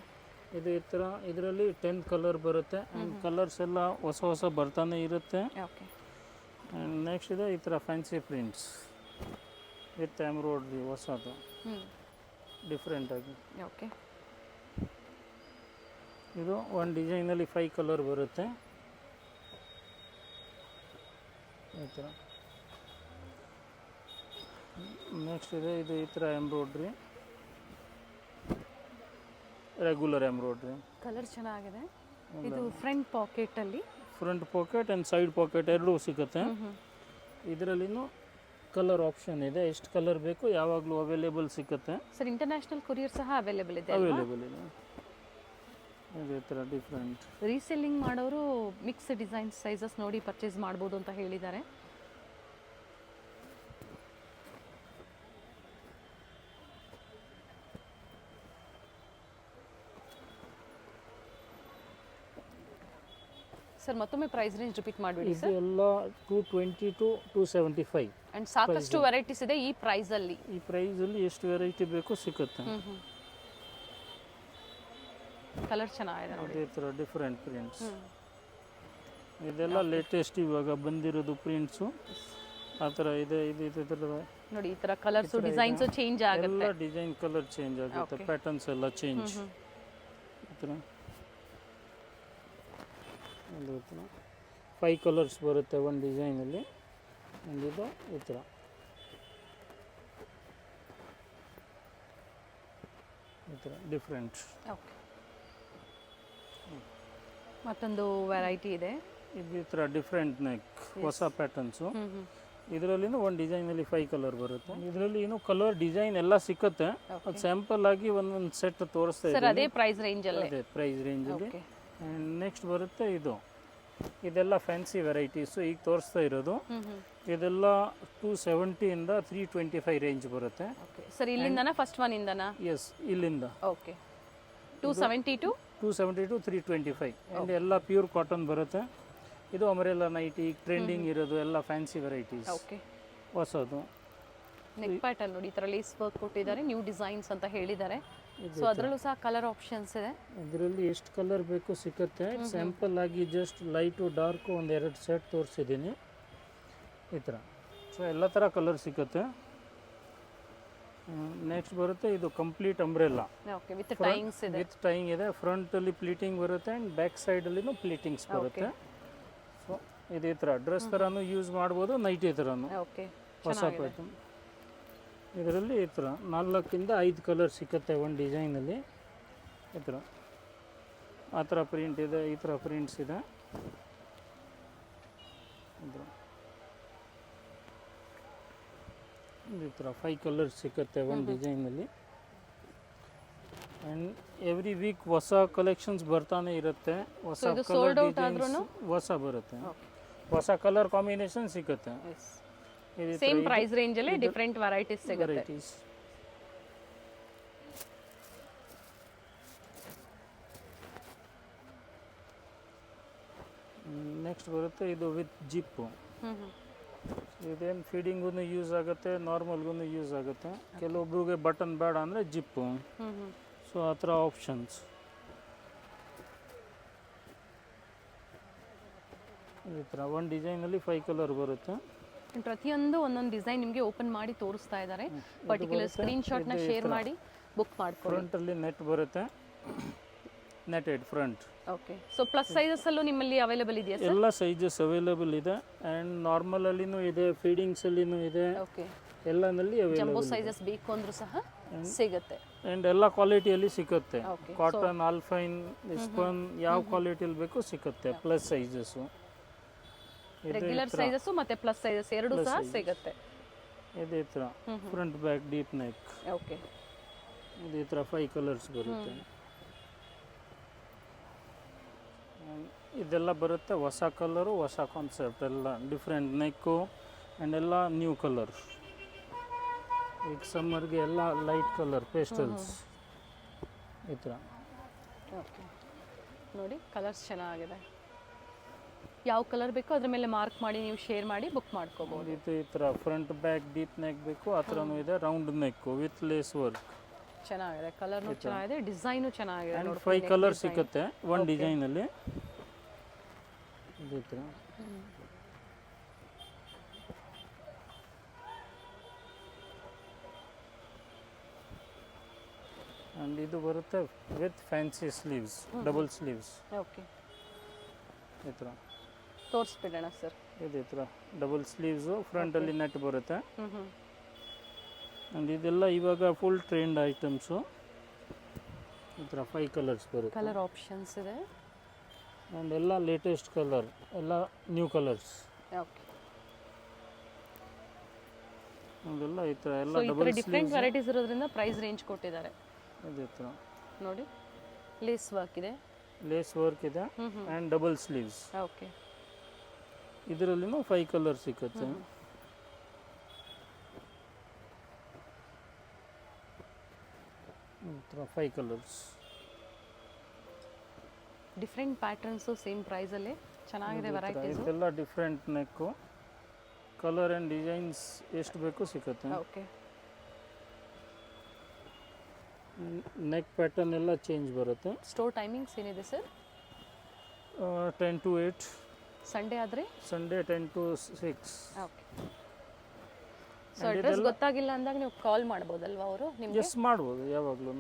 ಇದು ಈ ಥರ ಇದರಲ್ಲಿ 10 ಕಲರ್ ಬರುತ್ತೆ. ಆ್ಯಂಡ್ ಕಲರ್ಸ್ ಎಲ್ಲ ಹೊಸ ಹೊಸ ಬರ್ತಾನೆ ಇರುತ್ತೆ. ಓಕೆ. ಆ್ಯಂಡ್ ನೆಕ್ಸ್ಟ್ ಇದೆ ಈ ಥರ ಫ್ಯಾನ್ಸಿ ಪ್ರಿಂಟ್ಸ್ ವಿತ್ ಎಂಬ್ರಾಯ್ಡ್ರಿ ಹೊಸದು ಡಿಫ್ರೆಂಟಾಗಿ. ಓಕೆ. ಇದು ಒಂದು ಡಿಸೈನಲ್ಲಿ 5 ಕಲರ್ ಬರುತ್ತೆ ಈ ಥರ. ನೆಕ್ಸ್ಟ್ ಇದೆ ಇದು ಈ ಥರ ಎಂಬ್ರಾಯ್ಡ್ರಿ, ರೆಗ್ಯುಲರ್ ಎಂಬ್ರಾಯ್ಡ್ರಿ. ಕಲರ್ ಚೆನ್ನಾಗಿದೆ. ಇದು ಫ್ರಂಟ್ ಪಾಕೆಟಲ್ಲಿ front pocket and side pocket ಎರಡೂ ಸಿಗುತ್ತೆ. ಇದರಲ್ಲಿನೂ ಕಲರ್ ಆಪ್ಷನ್ ಇದೆ. ಎಷ್ಟು ಕಲರ್ ಬೇಕು ಯಾವಾಗಲೂ ಅವೈಲೇಬಲ್ ಸಿಗುತ್ತೆ ಸರ್. ಇಂಟರ್ನ್ಯಾಷನಲ್ ಕೊರಿಯರ್ ಸಹ ಅವೈಲೇಬಲ್ ಇದೆ. ಅವೈಲೇಬಲ್ ಇದೆ. ಇದೇ ಥರ ಡಿಫ್ರೆಂಟ್. ರೀಸೆಲ್ಲಿಂಗ್ ಮಾಡೋರು ಮಿಕ್ಸ್ ಡಿಸೈನ್ಸ್ ಸೈಜಸ್ ನೋಡಿ ಪರ್ಚೇಸ್ ಮಾಡ್ಬೋದು ಅಂತ ಹೇಳಿದ್ದಾರೆ. ಸರ್ ಮತ್ತೊಮ್ಮೆ ಪ್ರೈಸ್ ರೇಂಜ್ ರಿಪೀಟ್ ಮಾಡಿಬಿಡಿ ಸರ್. ಇದೆಲ್ಲ 220 to 275 ಆ್ಯಂಡ್ ಸಾಕಷ್ಟು ವೆರೈಟೀಸ್ ಇದೆ ಈ ಪ್ರೈಸಲ್ಲಿ. ಈ ಪ್ರೈಸಲ್ಲಿ ಎಷ್ಟು ವೆರೈಟಿ ಬೇಕು ಸಿಗುತ್ತೆ. ಕಲರ್ ಚೆನ್ನಾಗಿದೆ ನೋಡಿ. ಅದೇ ಥರ ಡಿಫ್ರೆಂಟ್ ಪ್ರಿಂಟ್ಸ್. ಇದೆಲ್ಲ ಲೇಟೆಸ್ಟ್ ಇವಾಗ ಬಂದಿರೋದು ಪ್ರಿಂಟ್ಸು ಆ ಥರ ಇದೆ. ಇದು ನೋಡಿ ಈ ಥರ ಕಲರ್ಸು ಡಿಸೈನ್ಸು ಚೇಂಜ್ ಆಗುತ್ತೆ. ಎಲ್ಲ ಡಿಸೈನ್ ಕಲರ್ ಚೇಂಜ್ ಆಗುತ್ತೆ. ಪ್ಯಾಟರ್ನ್ಸ್ ಎಲ್ಲ ಚೇಂಜ್. ಈ ಥರ 5 ಕಲರ್ಸ್ ಬರುತ್ತೆ ಒಂದು ಡಿಸೈನಲ್ಲಿ. ಇದು ಈ ಥರ ಡಿಫ್ರೆಂಟ್. ಓಕೆ. ಮತ್ತೊಂದು ವೆರೈಟಿ ಇದೆ. ಇದು ಈ ಥರ ಡಿಫ್ರೆಂಟ್ ನೆಕ್ ಹೊಸ ಪ್ಯಾಟರ್ನ್ಸು. ಇದರಲ್ಲಿನೂ ಒಂದು ಡಿಸೈನಲ್ಲಿ 5 ಕಲರ್ ಬರುತ್ತೆ. ಇದರಲ್ಲಿ ಏನು ಕಲರ್ ಡಿಸೈನ್ ಎಲ್ಲ ಸಿಕ್ಕತ್ತೆ. ಅದು ಸ್ಯಾಂಪಲ್ ಆಗಿ ಒಂದೊಂದು ಸೆಟ್ ತೋರಿಸ್ತಾ ಸರ್. ಅದೇ ಪ್ರೈಸ್ ರೇಂಜಲ್ಲಿ. ಅದೇ ಪ್ರೈಸ್ ರೇಂಜಲ್ಲಿ. ಆ್ಯಂಡ್ ನೆಕ್ಸ್ಟ್ ಬರುತ್ತೆ ಇದೆಲ್ಲ ಫ್ಯಾನ್ಸಿ ವೆರೈಟೀಸು ಈಗ ತೋರಿಸ್ತಾ ಇರೋದು. ಇದೆಲ್ಲ 270 ಇಂದ 325 ರೇಂಜ್ ಬರುತ್ತೆ ಸರ್. ಇಲ್ಲಿಂದನಾ ಫಸ್ಟ್ ಒನ್ ಇಂದನಾ? ಎಸ್, ಇಲ್ಲಿಂದ. ಓಕೆ. 270 ಟು 270 to 325 ಆ್ಯಂಡ್ ಎಲ್ಲ ಪ್ಯೂರ್ ಕಾಟನ್ ಬರುತ್ತೆ. ಇದು ಅಮರೆಲ್ಲ ನೈಟಿ ಟ್ರೆಂಡಿಂಗ್ ಇರೋದು ಎಲ್ಲ ಫ್ಯಾನ್ಸಿ ವೆರೈಟೀಸ್ ಓಕೆ. ಹೊಸದು. ನೆಕ್ ಪ್ಯಾಟರ್ನ್ ನೋಡಿ ಈ ಥರ ಲೇಸ್ ವರ್ಕ್ ಕೊಟ್ಟಿದ್ದಾರೆ, ನ್ಯೂ ಡಿಸೈನ್ಸ್ ಅಂತ ಹೇಳಿದ್ದಾರೆ. ಸೊ ಅದರಲ್ಲೂ ಸಹ ಕಲರ್ ಆಪ್ಷನ್ಸ್ ಇದೆ. ಇದರಲ್ಲಿ ಎಷ್ಟು ಕಲರ್ ಬೇಕು ಸಿಗುತ್ತೆ. ಸ್ಯಾಂಪಲ್ ಆಗಿ ಜಸ್ಟ್ ಲೈಟು ಡಾರ್ಕು ಒಂದೆರಡು ಸೆಟ್ ತೋರಿಸಿದ್ದೀನಿ ಈ ಥರ. ಸೊ ಎಲ್ಲ ಥರ ಕಲರ್ ಸಿಗುತ್ತೆ. ನೆಕ್ಸ್ಟ್ ಬರುತ್ತೆ ಇದು ಕಂಪ್ಲೀಟ್ ಅಂಬ್ರೆಲ್ಲಾ ಓಕೆ ವಿತ್ ಟೈಯಿಂಗ್ಸ್ ಇದೆ. ವಿತ್ ಟೈಯಿಂಗ್ ಇದೆ. ಫ್ರಂಟಲ್ಲಿ ಪ್ಲೀಟಿಂಗ್ ಬರುತ್ತೆ ಆ್ಯಂಡ್ ಬ್ಯಾಕ್ ಸೈಡಲ್ಲಿನೂ ಪ್ಲೀಟಿಂಗ್ಸ್ ಬರುತ್ತೆ. ಸೊ ಇದೇ ಥರ ಡ್ರೆಸ್ ಥರನೂ ಯೂಸ್ ಮಾಡ್ಬೋದು, ನೈಟಿ ಥರನೂ. ಓಕೆ ಹೊಸ ಪ್ಯಾಟರ್ನ್. ಇದರಲ್ಲಿ ಈ ಥರ 4 ಇಂದ 5 ಕಲರ್ ಸಿಗುತ್ತೆ ಒಂದು ಡಿಸೈನಲ್ಲಿ. ಈ ಥರ ಆ ಥರ ಪ್ರಿಂಟ್ ಇದೆ, ಈ ಥರ ಪ್ರಿಂಟ್ಸ್ ಇದೆ. ಈ ಥರ 5 ಕಲರ್ಸ್ ಸಿಗುತ್ತೆ ಒಂದು ಡಿಸೈನಲ್ಲಿ. ಆ್ಯಂಡ್ ಎವ್ರಿ ವೀಕ್ ಹೊಸ ಕಲೆಕ್ಷನ್ಸ್ ಬರ್ತಾನೆ ಇರುತ್ತೆ. ಹೊಸ ಕಲರ್ ಡಿಸೈನ್ಸ್ ಹೊಸ ಬರುತ್ತೆ, ಹೊಸ ಕಲರ್ ಕಾಂಬಿನೇಷನ್ ಸಿಗುತ್ತೆ. ಸೇಮ್ ಪ್ರೈಸ್ ರೇಂಜ್ ಅಲ್ಲಿ ಡಿಫರೆಂಟ್ ವೆರೈಟೀಸ್ ಸಿಗುತ್ತೆ. ನೆಕ್ಸ್ಟ್ ಬರುತ್ತೆ ಇದು ವಿತ್ ಜಿಪ್ಪು. ಇದೇನು ಫೀಡಿಂಗೂ ಯೂಸ್ ಆಗುತ್ತೆ, ನಾರ್ಮಲ್ಗೂ ಯೂಸ್ ಆಗುತ್ತೆ. ಕೆಲವೊಬ್ರಿಗೆ ಬಟನ್ ಬೇಡ ಅಂದರೆ ಜಿಪ್ಪು. ಸೊ ಆ ಥರ ಆಪ್ಷನ್ಸ್. ಈ ಥರ ಒಂದು ಡಿಸೈನಲ್ಲಿ 5 ಕಲರ್ ಬರುತ್ತೆ. ಪ್ರತಿಯೊಂದು ಒಂದೊಂದು ಡಿಸೈನ್ ನಿಮಗೆ ಓಪನ್ ಮಾಡಿ ತೋರಿಸ್ತಾ ಇದ್ದಾರೆ. ಪರ್ಟಿಕ್ಯುಲರ್ ಸ್ಕ್ರೀನ್ಶಾಟ್ನ ಶೇರ್ ಮಾಡಿ ಬುಕ್ ಮಾಡ್ಕೊಳ್ಳಿ. ಫ್ರಂಟಲ್ಲಿ ನೆಟ್ ಬರುತ್ತೆ, netted front. Okay. So plus sizes ಅಲ್ಲೂ ನಿಮ್ಮಲ್ಲಿ ಅವೈಲೇಬಲ್ ಇದೆಯಾ ಸರ್? ಎಲ್ಲ ಸೈಜಸ್ ಅವೈಲೇಬಲ್ ಇದೆ ಆ್ಯಂಡ್ ನಾರ್ಮಲ್ ಅಲ್ಲಿನೂ ಇದೆ, ಫೀಡಿಂಗ್ಸ್ ಅಲ್ಲಿನೂ ಇದೆ. ಓಕೆ. ಎಲ್ಲನಲ್ಲಿ ಜಂಬೋ ಅವೈಲೇಬಲ್. ಸೈಜಸ್ ಬೇಕು ಅಂದ್ರೂ ಸಹ ಸಿಗುತ್ತೆ ಆ್ಯಂಡ್ ಎಲ್ಲ ಕ್ವಾಲಿಟಿಯಲ್ಲಿ ಸಿಗುತ್ತೆ. ಕಾಟನ್, ಆಲ್ಫೈನ್, ಸ್ಪನ್ ಯಾವ ಕ್ವಾಲಿಟಿಯಲ್ಲಿ ಬೇಕು ಸಿಗುತ್ತೆ. ಪ್ಲಸ್ ಸೈಜಸ್ಸು, ರೆಗ್ಯುಲರ್ ಸೈಜಸ್ ಮತ್ತೆ ಪ್ಲಸ್ ಸೈಜಸ್ ಎರಡು ಸಹ ಸಿಗುತ್ತೆ. ಇದೇ ಥರ front back deep neck. Okay. ಇದೇ ಥರ 5 ಕಲರ್ಸ್ ಬರುತ್ತೆ. ಇದೆಲ್ಲ ಬರುತ್ತೆ ಹೊಸ ಕಲರು, ಹೊಸ ಕಾನ್ಸೆಪ್ಟ್, ಎಲ್ಲ ಡಿಫ್ರೆಂಟ್ ನೆಕ್ಕು ಆ್ಯಂಡ್ ಎಲ್ಲ ನ್ಯೂ ಕಲರ್. ಈಗ ಸಮ್ಮರ್ಗೆ ಎಲ್ಲ ಲೈಟ್ ಕಲರ್ ಪೇಸ್ಟಲ್ಸ್ ಈ ಥರ. ಓಕೆ ನೋಡಿ ಕಲರ್ಸ್ ಚೆನ್ನಾಗಿದೆ. ಯಾವ ಕಲರ್ ಬೇಕೋ ಅದ್ರ ಮೇಲೆ ಮಾರ್ಕ್ ಮಾಡಿ ನೀವು ಶೇರ್ ಮಾಡಿ ಬುಕ್ ಮಾಡ್ಕೋಬಹುದು. ಇದು ಈ ಥರ ಫ್ರಂಟ್ ಬ್ಯಾಕ್ ಡೀಪ್ ನೆಕ್ ಬೇಕು ಆ ಥರನೂ ಇದೆ. Round neck with lace work ಚೆನ್ನಾಗಿದೆ. ಕಲರ್ನು ಚೆನ್ನಾಗಿದೆ, ಡಿಸೈನು ಚೆನ್ನಾಗಿದೆ. ಆ್ಯಂಡ್ 5 ಕಲರ್ ಸಿಗುತ್ತೆ ಒಂದು ಡಿಸೈನಲ್ಲಿ. ಇದೇ ಥರ ಆ್ಯಂಡ್ ಇದು ಬರುತ್ತೆ with fancy sleeves, double sleeves. Okay. ಈ ಥರ ತೋರಿಸ್ಬಿಡೋಣ ಸರ್. ಇದೇ ಥರ ಡಬಲ್ ಸ್ಲೀವ್ಸು, ಫ್ರಂಟಲ್ಲಿ ನೆಟ್ ಬರುತ್ತೆ. ಆ್ಯಂಡ್ ಇದೆಲ್ಲ ಇವಾಗ ಫುಲ್ ಟ್ರೆಂಡ್ ಐಟಮ್ಸು. ಈ ಥರ 5 ಕಲರ್ಸ್ ಬರುತ್ತೆ. ಕಲರ್ ಆಪ್ಷನ್ಸ್ ಇದೆ ಆ್ಯಂಡ್ ಎಲ್ಲ ಲೇಟೆಸ್ಟ್ ಕಲರ್, ಎಲ್ಲ ನ್ಯೂ ಕಲರ್ಸ್. ಓಕೆ. ಅದೆಲ್ಲ ಈ ಥರ ಎಲ್ಲ ಸೊ ಈ ಥರ ಡಿಫ್ರೆಂಟ್ ವೆರೈಟೀಸ್ ಇರೋದ್ರಿಂದ ಪ್ರೈಸ್ ರೇಂಜ್ ಕೊಟ್ಟಿದ್ದಾರೆ. ಇದೇ ಥರ ನೋಡಿ ಲೇಸ್ ವರ್ಕ್ ಇದೆ, ಲೇಸ್ ವರ್ಕ್ ಇದೆ ಆ್ಯಂಡ್ ಡಬಲ್ ಸ್ಲೀವ್ಸ್. ಓಕೆ. ಇದರಲ್ಲಿನೂ 5 ಕಲರ್ ಸಿಗುತ್ತೆ. ಈ ಥರ 5 ಕಲರ್ಸ್. ಡಿಫ್ರೆಂಟ್ ಪ್ಯಾಟರ್ನ್ಸು ಸೇಮ್ ಪ್ರೈಸಲ್ಲಿ ಚೆನ್ನಾಗಿದೆ ವೆರೈಟೀಸ್. ಇದೆಲ್ಲ different neck, colour and designs ಎಷ್ಟು ಬೇಕು ಸಿಗುತ್ತೆ. ಓಕೆ. ನೆಕ್ ಪ್ಯಾಟರ್ನ್ ಎಲ್ಲ ಚೇಂಜ್ ಬರುತ್ತೆ. ಸ್ಟೋರ್ ಟೈಮಿಂಗ್ಸ್ ಏನಿದೆ ಸರ್? 10 to 8. ಸಂಡೇ ಆದರೆ Sunday 10 to 6. Okay. So address ಗೊತ್ತಾಗಿಲ್ಲ ಅಂದಾಗ ನೀವು ಕಾಲ್ ಮಾಡ್ಬೋದಲ್ವಾ ಅವರು ನಿಮಗೆ? ಎಸ್ ಮಾಡ್ಬೋದು, ಯಾವಾಗಲೂ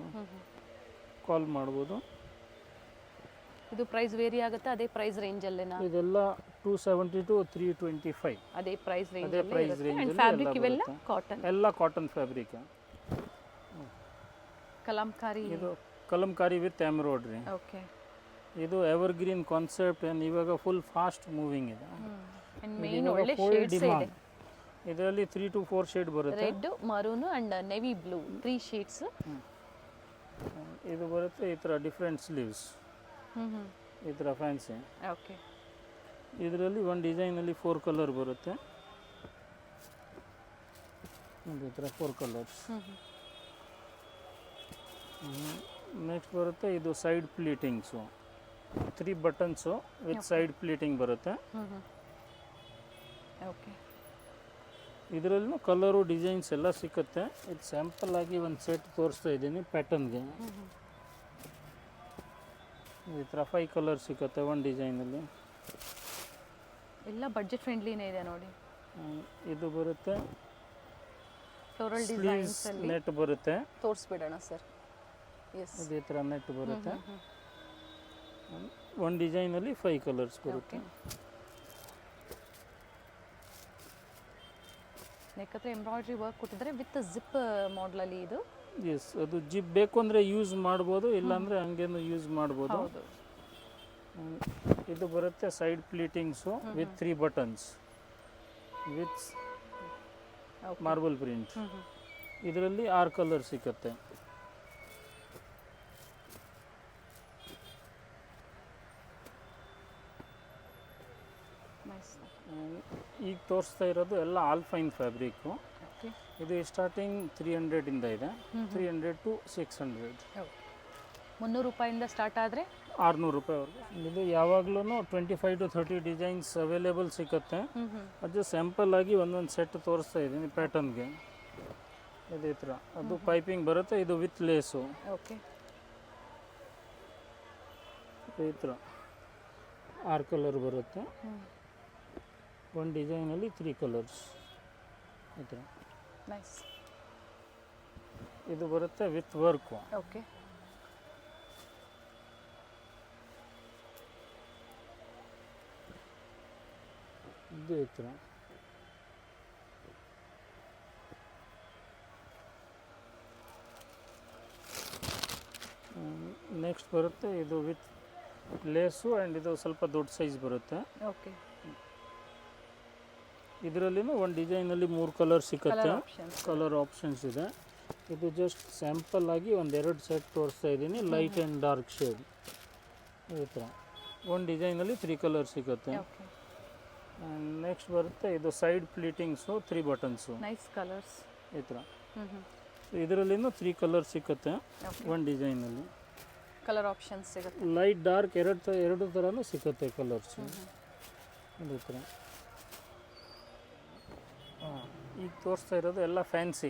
ಕಾಲ್ ಮಾಡ್ಬೋದು. ಇದು ಪ್ರೈಸ್ ವೇರಿ ಆಗುತ್ತೆ ಅದೇ ಪ್ರೈಸ್ ರೇಂಜಲ್ಲೇನಾ? ಇದೆಲ್ಲ 270 to 325 ಅದೇ ಪ್ರೈಸ್ ರೇಂಜ್. ಅದೇ ಪ್ರೈಸ್ ರೇಂಜ್. ಫ್ಯಾಬ್ರಿಕ್ ಇವೆಲ್ಲ ಕಾಟನ್, ಎಲ್ಲ ಕಾಟನ್ ಫ್ಯಾಬ್ರಿಕ್. ಕಲಂಕಾರಿ. ಇದು ಕಲಂಕಾರಿ ವಿತ್ ಎಂಬ್ರಾಯ್ಡ್ರಿ. ಓಕೆ. ಇದು ಎವರ್ಗ್ರೀನ್ ಕಾನ್ಸೆಪ್ಟ್ ಇವಾಗ ಫುಲ್ ಫಾಸ್ಟ್ ಮೂವಿಂಗ್ ಇದೆ. ಅಂಡ್ ಮೇನ್ ಒಳ್ಳೆ ಶೇಡ್ಸ್ ಇದೆ. ಇದರಲ್ಲಿ 3 to 4 ಶೇಡ್ ಬರುತ್ತೆ. Red, maroon and navy blue 3 shades. ಇದು ಬರುತ್ತೆ ಈ ಥರ ಡಿಫ್ರೆಂಟ್ ಸ್ಲೀವ್ಸ್, ಈ ಥರ ಫ್ಯಾನ್ಸಿ. ಓಕೆ. ಇದರಲ್ಲಿ ಒಂದು ಡಿಸೈನಲ್ಲಿ 4 ಕಲರ್ ಬರುತ್ತೆ. ಈ ಥರ 4 ಕಲರ್ಸ್. ನೆಕ್ಸ್ಟ್ ಬರುತ್ತೆ ಇದು side pleatings 3 buttons with side pleating ಬರುತ್ತೆ. ಓಕೆ, ಇದರಲ್ಲೂ ಕಲರು ಡಿಸೈನ್ಸ್ ಎಲ್ಲ ಸಿಕ್ಕುತ್ತೆ. ಇದು ಸ್ಯಾಂಪಲ್ ಆಗಿ ಒಂದು ಸೆಟ್ ತೋರಿಸ್ತಾ ಇದ್ದೀನಿ ಪ್ಯಾಟರ್ನ್ಗೆ. ಈ ಥರ 5 ಕಲರ್ ಸಿಕ್ಕುತ್ತೆ ಒಂದು ಡಿಸೈನಲ್ಲಿ. ಎಲ್ಲ ಬಡ್ಜೆಟ್ ಫ್ರೆಂಡ್ಲಿನೇ ಇದೆ ನೋಡಿ. ಇದು ಬರುತ್ತೆ ಫ್ಲೋರಲ್ ಡಿಸೈನ್ಸ್ ಅಲ್ಲಿ ನೆಟ್ ಬರುತ್ತೆ. ತೋರಿಸ್ಬಿಡೋಣ ಸರ್. ಎಸ್, ಇದೇ ಥರ ನೆಟ್ ಬರುತ್ತೆ. ಒಂದು ಡಿಸೈನಲ್ಲಿ 5 ಕಲರ್ಸ್ ಬರುತ್ತೆ. ನೆಕ್ ಹತ್ರ ಎಂಬ್ರಾಯ್ಡ್ರಿ ವರ್ಕ್ ಕೊಟ್ಟಿದ್ದಾರೆ ವಿತ್ ಜಿಪ್ ಮಾಡಲಲ್ಲಿ ಇದು. ಎಸ್, ಅದು ಜಿಪ್ ಬೇಕು ಅಂದರೆ ಯೂಸ್ ಮಾಡ್ಬೋದು, ಇಲ್ಲಾಂದರೆ ಹಂಗೇನು ಯೂಸ್ ಮಾಡ್ಬೋದು. ಹೌದು. ಇದು ಬರುತ್ತೆ side pleatings with 3 buttons with marble print. ಇದರಲ್ಲಿ 6 ಕಲರ್ ಸಿಕ್ಕತ್ತೆ. ಈಗ ತೋರಿಸ್ತಾ ಇರೋದು ಎಲ್ಲ ಆಲ್ಫೈನ್ ಫ್ಯಾಬ್ರಿಕ್ಕು. ಇದು ಸ್ಟಾರ್ಟಿಂಗ್ 300 ಇಂದ ಇದೆ. 300 to 600. 300 ರೂಪಾಯಿಂದ ಸ್ಟಾರ್ಟ್ ಆದರೆ 600 ರೂಪಾಯಿವರೆಗೂ. ಇದು ಯಾವಾಗಲೂ 25 to 30 ಡಿಸೈನ್ಸ್ ಅವೈಲೇಬಲ್ ಸಿಗುತ್ತೆ. ಅದು ಸ್ಯಾಂಪಲ್ ಆಗಿ ಒಂದೊಂದು ಸೆಟ್ ತೋರಿಸ್ತಾ ಇದ್ದೀನಿ ಪ್ಯಾಟರ್ನ್ಗೆ. ಇದೇ ಥರ ಅದು ಪೈಪಿಂಗ್ ಬರುತ್ತೆ. ಇದು ವಿತ್ ಲೇಸು. ಓಕೆ, ಈ ಥರ 6 ಕಲರ್ ಬರುತ್ತೆ. ಒಂದು ಡಿಸೈನಲ್ಲಿ 3 ಕಲರ್ಸ್. ಈ ಥರ ನೈಸ್. ಇದು ಬರುತ್ತೆ ವಿತ್ ವರ್ಕು. ಓಕೆ, ಇದು ಈ ಥರ. ನೆಕ್ಸ್ಟ್ ಬರುತ್ತೆ ಇದು ವಿತ್ ಲೇಸು ಆ್ಯಂಡ್ ಇದು ಸ್ವಲ್ಪ ದೊಡ್ಡ ಸೈಜ್ ಬರುತ್ತೆ. ಓಕೆ, ಇದರಲ್ಲಿನೂ ಒಂದು ಡಿಸೈನಲ್ಲಿ 3 ಕಲರ್ ಸಿಕ್ಕತ್ತೆ. ಕಲರ್ ಆಪ್ಷನ್ಸ್ ಇದೆ. ಇದು ಜಸ್ಟ್ ಸ್ಯಾಂಪಲ್ ಆಗಿ ಒಂದೆರಡು ಸೆಟ್ ತೋರಿಸ್ತಾ ಇದ್ದೀನಿ, ಲೈಟ್ ಆ್ಯಂಡ್ ಡಾರ್ಕ್ ಶೇಡ್. ಈ ಥರ ಒಂದು ಡಿಸೈನಲ್ಲಿ 3 ಕಲರ್ ಸಿಗುತ್ತೆ. ಆ್ಯಂಡ್ ನೆಕ್ಸ್ಟ್ ಬರುತ್ತೆ ಇದು side pleatings 3 buttons. Nice colours. ಈ ಥರ ಇದರಲ್ಲಿನೂ 3 ಕಲರ್ ಸಿಕ್ಕತ್ತೆ ಒಂದು ಡಿಸೈನಲ್ಲಿ. ಕಲರ್ ಆಪ್ಷನ್ಸ್ ಸಿಗುತ್ತೆ. ಲೈಟ್ ಡಾರ್ಕ್ ಎರಡು ಥರನೂ ಸಿಕ್ಕತ್ತೆ ಕಲರ್ಸು. ಈ ಥರ ಈಗ ತೋರಿಸ್ತಾ ಇರೋದು ಎಲ್ಲ ಫ್ಯಾನ್ಸಿ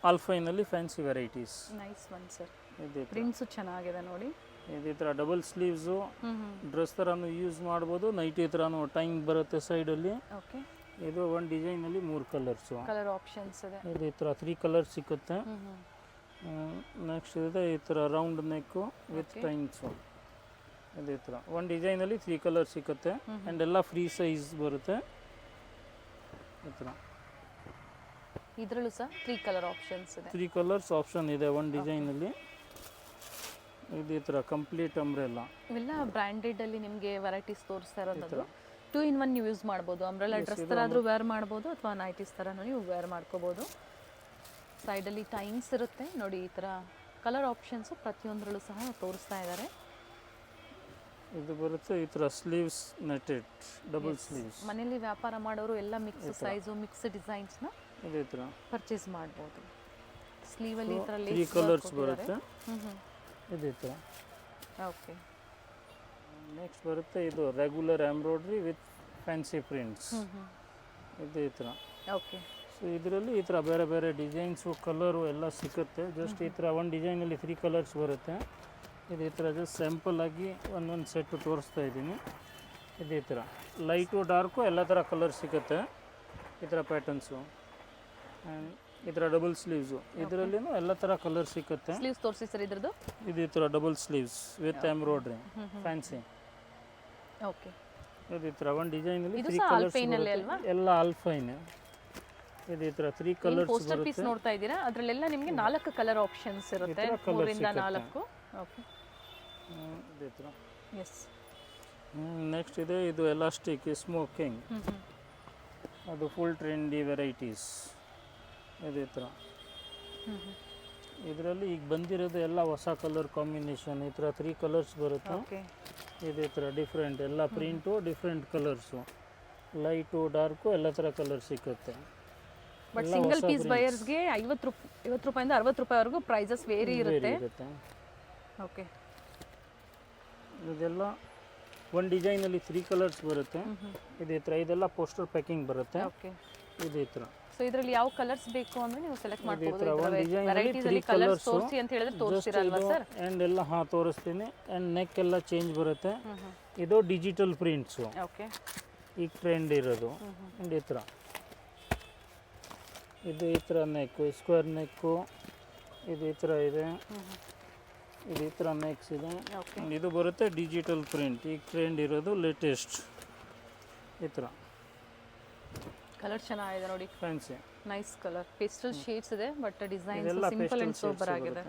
ಆಲ್ಫೈನಲ್ಲಿ fancy varieties. Nice one sir. ಇದೆ ಪ್ರಿಂಟ್ಸು ಚೆನ್ನಾಗಿದೆ ನೋಡಿ. ಇದೇ ಥರ ಡಬಲ್ ಸ್ಲೀವ್ಸು ಡ್ರೆಸ್ ಥರನೂ ಯೂಸ್ ಮಾಡ್ಬೋದು. ನೈಟಿ ಥರನೂ ಟೈಮ್ ಬರುತ್ತೆ ಸೈಡಲ್ಲಿ. ಓಕೆ, ಇದು ಒಂದು ಡಿಸೈನಲ್ಲಿ 3 ಕಲರ್ಸು. ಕಲರ್ ಆಪ್ಷನ್ಸ್ ಇದೆ. ಇದೇ ಥರ 3 ಕಲರ್ಸ್ ಸಿಕ್ಕುತ್ತೆ. ನೆಕ್ಸ್ಟ್ ಇದೆ ಈ ಥರ ರೌಂಡ್ ನೆಕ್ಕು ವಿತ್ ಟೈಮ್ಸು. ಇದೇ ಥರ ಒಂದು ಡಿಸೈನಲ್ಲಿ 3 ಕಲರ್ ಸಿಕ್ಕುತ್ತೆ. ಆ್ಯಂಡ್ ಎಲ್ಲ ಫ್ರೀ ಸೈಜ್ ಬರುತ್ತೆ. ಈ ಥರ ಇದರಲ್ಲೂ ಸಹ 3 ಕಲರ್ ಆಪ್ಷನ್ಸ್ ಇದೆ. 3 ಕಲರ್ಸ್ ಆಪ್ಷನ್ ಇದೆ ಒಂದು ಡಿಸೈನಲ್ಲಿ. ಇದೇ ಥರ ಕಂಪ್ಲೀಟ್ ಅಂಬ್ರೆಲ್ಲ. ಇವೆಲ್ಲ ಬ್ರ್ಯಾಂಡೆಡ್ ಅಲ್ಲಿ ನಿಮಗೆ ವೆರೈಟೀಸ್ ತೋರಿಸ್ತಾ ಇರೋದು 2 in 1 ನೀವು ಯೂಸ್ ಮಾಡ್ಬೋದು. ಅಂಬ್ರೆಲಾ ಡ್ರೆಸ್ ಥರ ಆದರೂ ವೇರ್ ಮಾಡ್ಬೋದು, ಅಥವಾ ನೈಟೀಸ್ ಥರನೂ ನೀವು ವೇರ್ ಮಾಡ್ಕೋಬೋದು. ಸೈಡಲ್ಲಿ ಟೈಮ್ಸ್ ಇರುತ್ತೆ ನೋಡಿ. ಈ ಥರ ಕಲರ್ ಆಪ್ಷನ್ಸು ಪ್ರತಿಯೊಂದರಲ್ಲೂ ಸಹ ತೋರಿಸ್ತಾ ಇದ್ದಾರೆ. ಇದು ಬರುತ್ತೆ ಈ ಥರ ಸ್ಲೀವ್ಸ್ ನೆಟೆಡ್ ಡಬಲ್ ಸ್ಲೀವ್ಸ್. ಮನೆಯಲ್ಲಿ ವ್ಯಾಪಾರ ಮಾಡೋರು ಎಲ್ಲ ಮಿಕ್ಸ್ ಸೈಜು ಮಿಕ್ಸ್ ಡಿಸೈನ್ಸ್ನ ಇದೇ ಥರ ಪರ್ಚೇಸ್ ಮಾಡ್ಬೋದು. ಸ್ಲೀವಲ್ಲಿ ಈ ಥರ 3 ಕಲರ್ಸ್ ಬರುತ್ತೆ. ಇದೇ ಥರ. ಓಕೆ, ನೆಕ್ಸ್ಟ್ ಬರುತ್ತೆ ಇದು regular embroidery with fancy prints. ಇದೇ ಥರ. ಓಕೆ, ಸೊ ಇದರಲ್ಲಿ ಈ ಥರ ಬೇರೆ ಬೇರೆ ಡಿಸೈನ್ಸು ಕಲರು ಎಲ್ಲ ಸಿಕ್ಕುತ್ತೆ. ಜಸ್ಟ್ ಈ ಥರ ಒಂದು ಡಿಸೈನಲ್ಲಿ 3 ಕಲರ್ಸ್ ಬರುತ್ತೆ. ಇದೇ ಥರ ಜಸ್ಟ್ ಸ್ಯಾಂಪಲ್ ಆಗಿ ಒಂದೊಂದು ಸೆಟ್ಟು ತೋರಿಸ್ತಾ ಇದ್ದೀನಿ. ಇದೇ ಥರ ಲೈಟು ಡಾರ್ಕು ಎಲ್ಲ ಥರ ಕಲರ್ ಸಿಗುತ್ತೆ. ಈ ಥರ ಪ್ಯಾಟರ್ನ್ಸು ಆ್ಯಂಡ್ ಈ ಥರ ಡಬಲ್ ಸ್ಲೀವ್ಸು. ಇದರಲ್ಲಿನೂ ಎಲ್ಲ ಥರ ಕಲರ್ ಸಿಕ್ಕುತ್ತೆ. ಸ್ಲೀವ್ಸ್ ತೋರಿಸಿ ಸರ್ ಇದ್ರದ್ದು. ಇದೇ ಥರ double sleeves with embroidery fancy. Okay, ಇದೇ ಥರ ಒಂದು ಡಿಸೈನಲ್ಲಿ ಇದು 3 ಸಹ ಕಲರ್ಸ್ ಆಲ್ಪೈನಲ್ಲಿ ಅಲ್ವಾ? ಎಲ್ಲ ಆಲ್ಫೈನ್. ಇದೇ ಥರ 3 ಕಲರ್ಸ್ ಪೋಸ್ಟರ್ ಪೀಸ್ ನೋಡ್ತಾ ಇದ್ದೀರಾ, ಅದರಲ್ಲೆಲ್ಲ ನಿಮಗೆ 4 ಕಲರ್ ಆಪ್ಷನ್ಸ್ ಇರುತ್ತೆ. 3 ಇಂದ 4. ಓಕೆ, ಇದೇ ಥರ. ಎಸ್. ನೆಕ್ಸ್ಟ್ ಇದೆ ಇದು ಎಲಾಸ್ಟಿಕ್ ಸ್ಮೋಕಿಂಗ್. ಅದು ಫುಲ್ ಟ್ರೆಂಡಿ ವೆರೈಟೀಸ್. ಇದೇ ಥರ ಇದರಲ್ಲಿ ಈಗ ಬಂದಿರೋದು ಎಲ್ಲ ಹೊಸ ಕಲರ್ ಕಾಂಬಿನೇಷನ್. ಈ ಥರ 3 ಕಲರ್ಸ್ ಬರುತ್ತೆ. ಇದೇ ಥರ ಡಿಫ್ರೆಂಟ್ ಎಲ್ಲ print different colours, light dark ಎಲ್ಲ ಥರ ಕಲರ್ ಸಿಕ್ಕುತ್ತೆ. ಬಟ್ ಸಿಂಗಲ್ ಪೀಸ್ ಬಯರ್ಸ್ಗೆ 50 ರೂಪಾಯಿಂದ 60 ರೂಪಾಯಿವರೆಗೂ ಪ್ರೈಸಸ್ ವೇರಿ ಇರುತ್ತೆ. ಓಕೆ. ಇದೆಲ್ಲ ಒಂದು ಡಿಸೈನಲ್ಲಿ 3 ಕಲರ್ಸ್ ಬರುತ್ತೆ. ಇದೇ ಥರ ಇದೆಲ್ಲ ಪೋಸ್ಟರ್ ಪ್ಯಾಕಿಂಗ್ ಬರುತ್ತೆ. ಓಕೆ. ಇದೇ ಥರ. ಸೊ ಇದರಲ್ಲಿ ಯಾವ ಕಲರ್ಸ್ ಬೇಕು ಅಂದ್ರೆ ನೀವು ಸೆಲೆಕ್ಟ್ ಮಾಡ್ಕೋಬಹುದು. ಒಂದು ಡಿಸೈನ್ ವೆರೈಟೀಸ್ ಅಲ್ಲಿ ಕಲರ್ಸ್ ತೋರಿಸಿ ಅಂತ ಹೇಳಿದ್ರೆ ತೋರಿಸ್ತೀರಲ್ವಾ ಸರ್? ಆ್ಯಂಡ್ ಎಲ್ಲ ತೋರಿಸ್ತೀನಿ. ಆ್ಯಂಡ್ ನೆಕ್ ಎಲ್ಲ ಚೇಂಜ್ ಬರುತ್ತೆ. ಇದು ಡಿಜಿಟಲ್ ಪ್ರಿಂಟ್ಸು. ಓಕೆ. ಈಗ ಟ್ರೆಂಡ್ ಇರೋದು. ಆ್ಯಂಡ್ ಈ ಥರ ಇದು ಈ ಥರ ನೆಕ್ಕು, ಸ್ಕ್ವೇರ್ ನೆಕ್ಕು, ಇದು ಈ ಥರ ಇದೆ. ಇದು ಈ ಥರ ನೆಕ್ಸ್ ಇದೆ. ಇದು ಬರುತ್ತೆ ಡಿಜಿಟಲ್ ಪ್ರಿಂಟ್. ಈಗ ಟ್ರೆಂಡ್ ಇರೋದು ಲೇಟೆಸ್ಟ್. ಈ ಥರ ಕಲರ್ ಚೆನ್ನಾಗಿದೆ ನೋಡಿ, fancy nice colour. Pastel shades ಇದೆ but design simple and super ಆಗಿದೆ.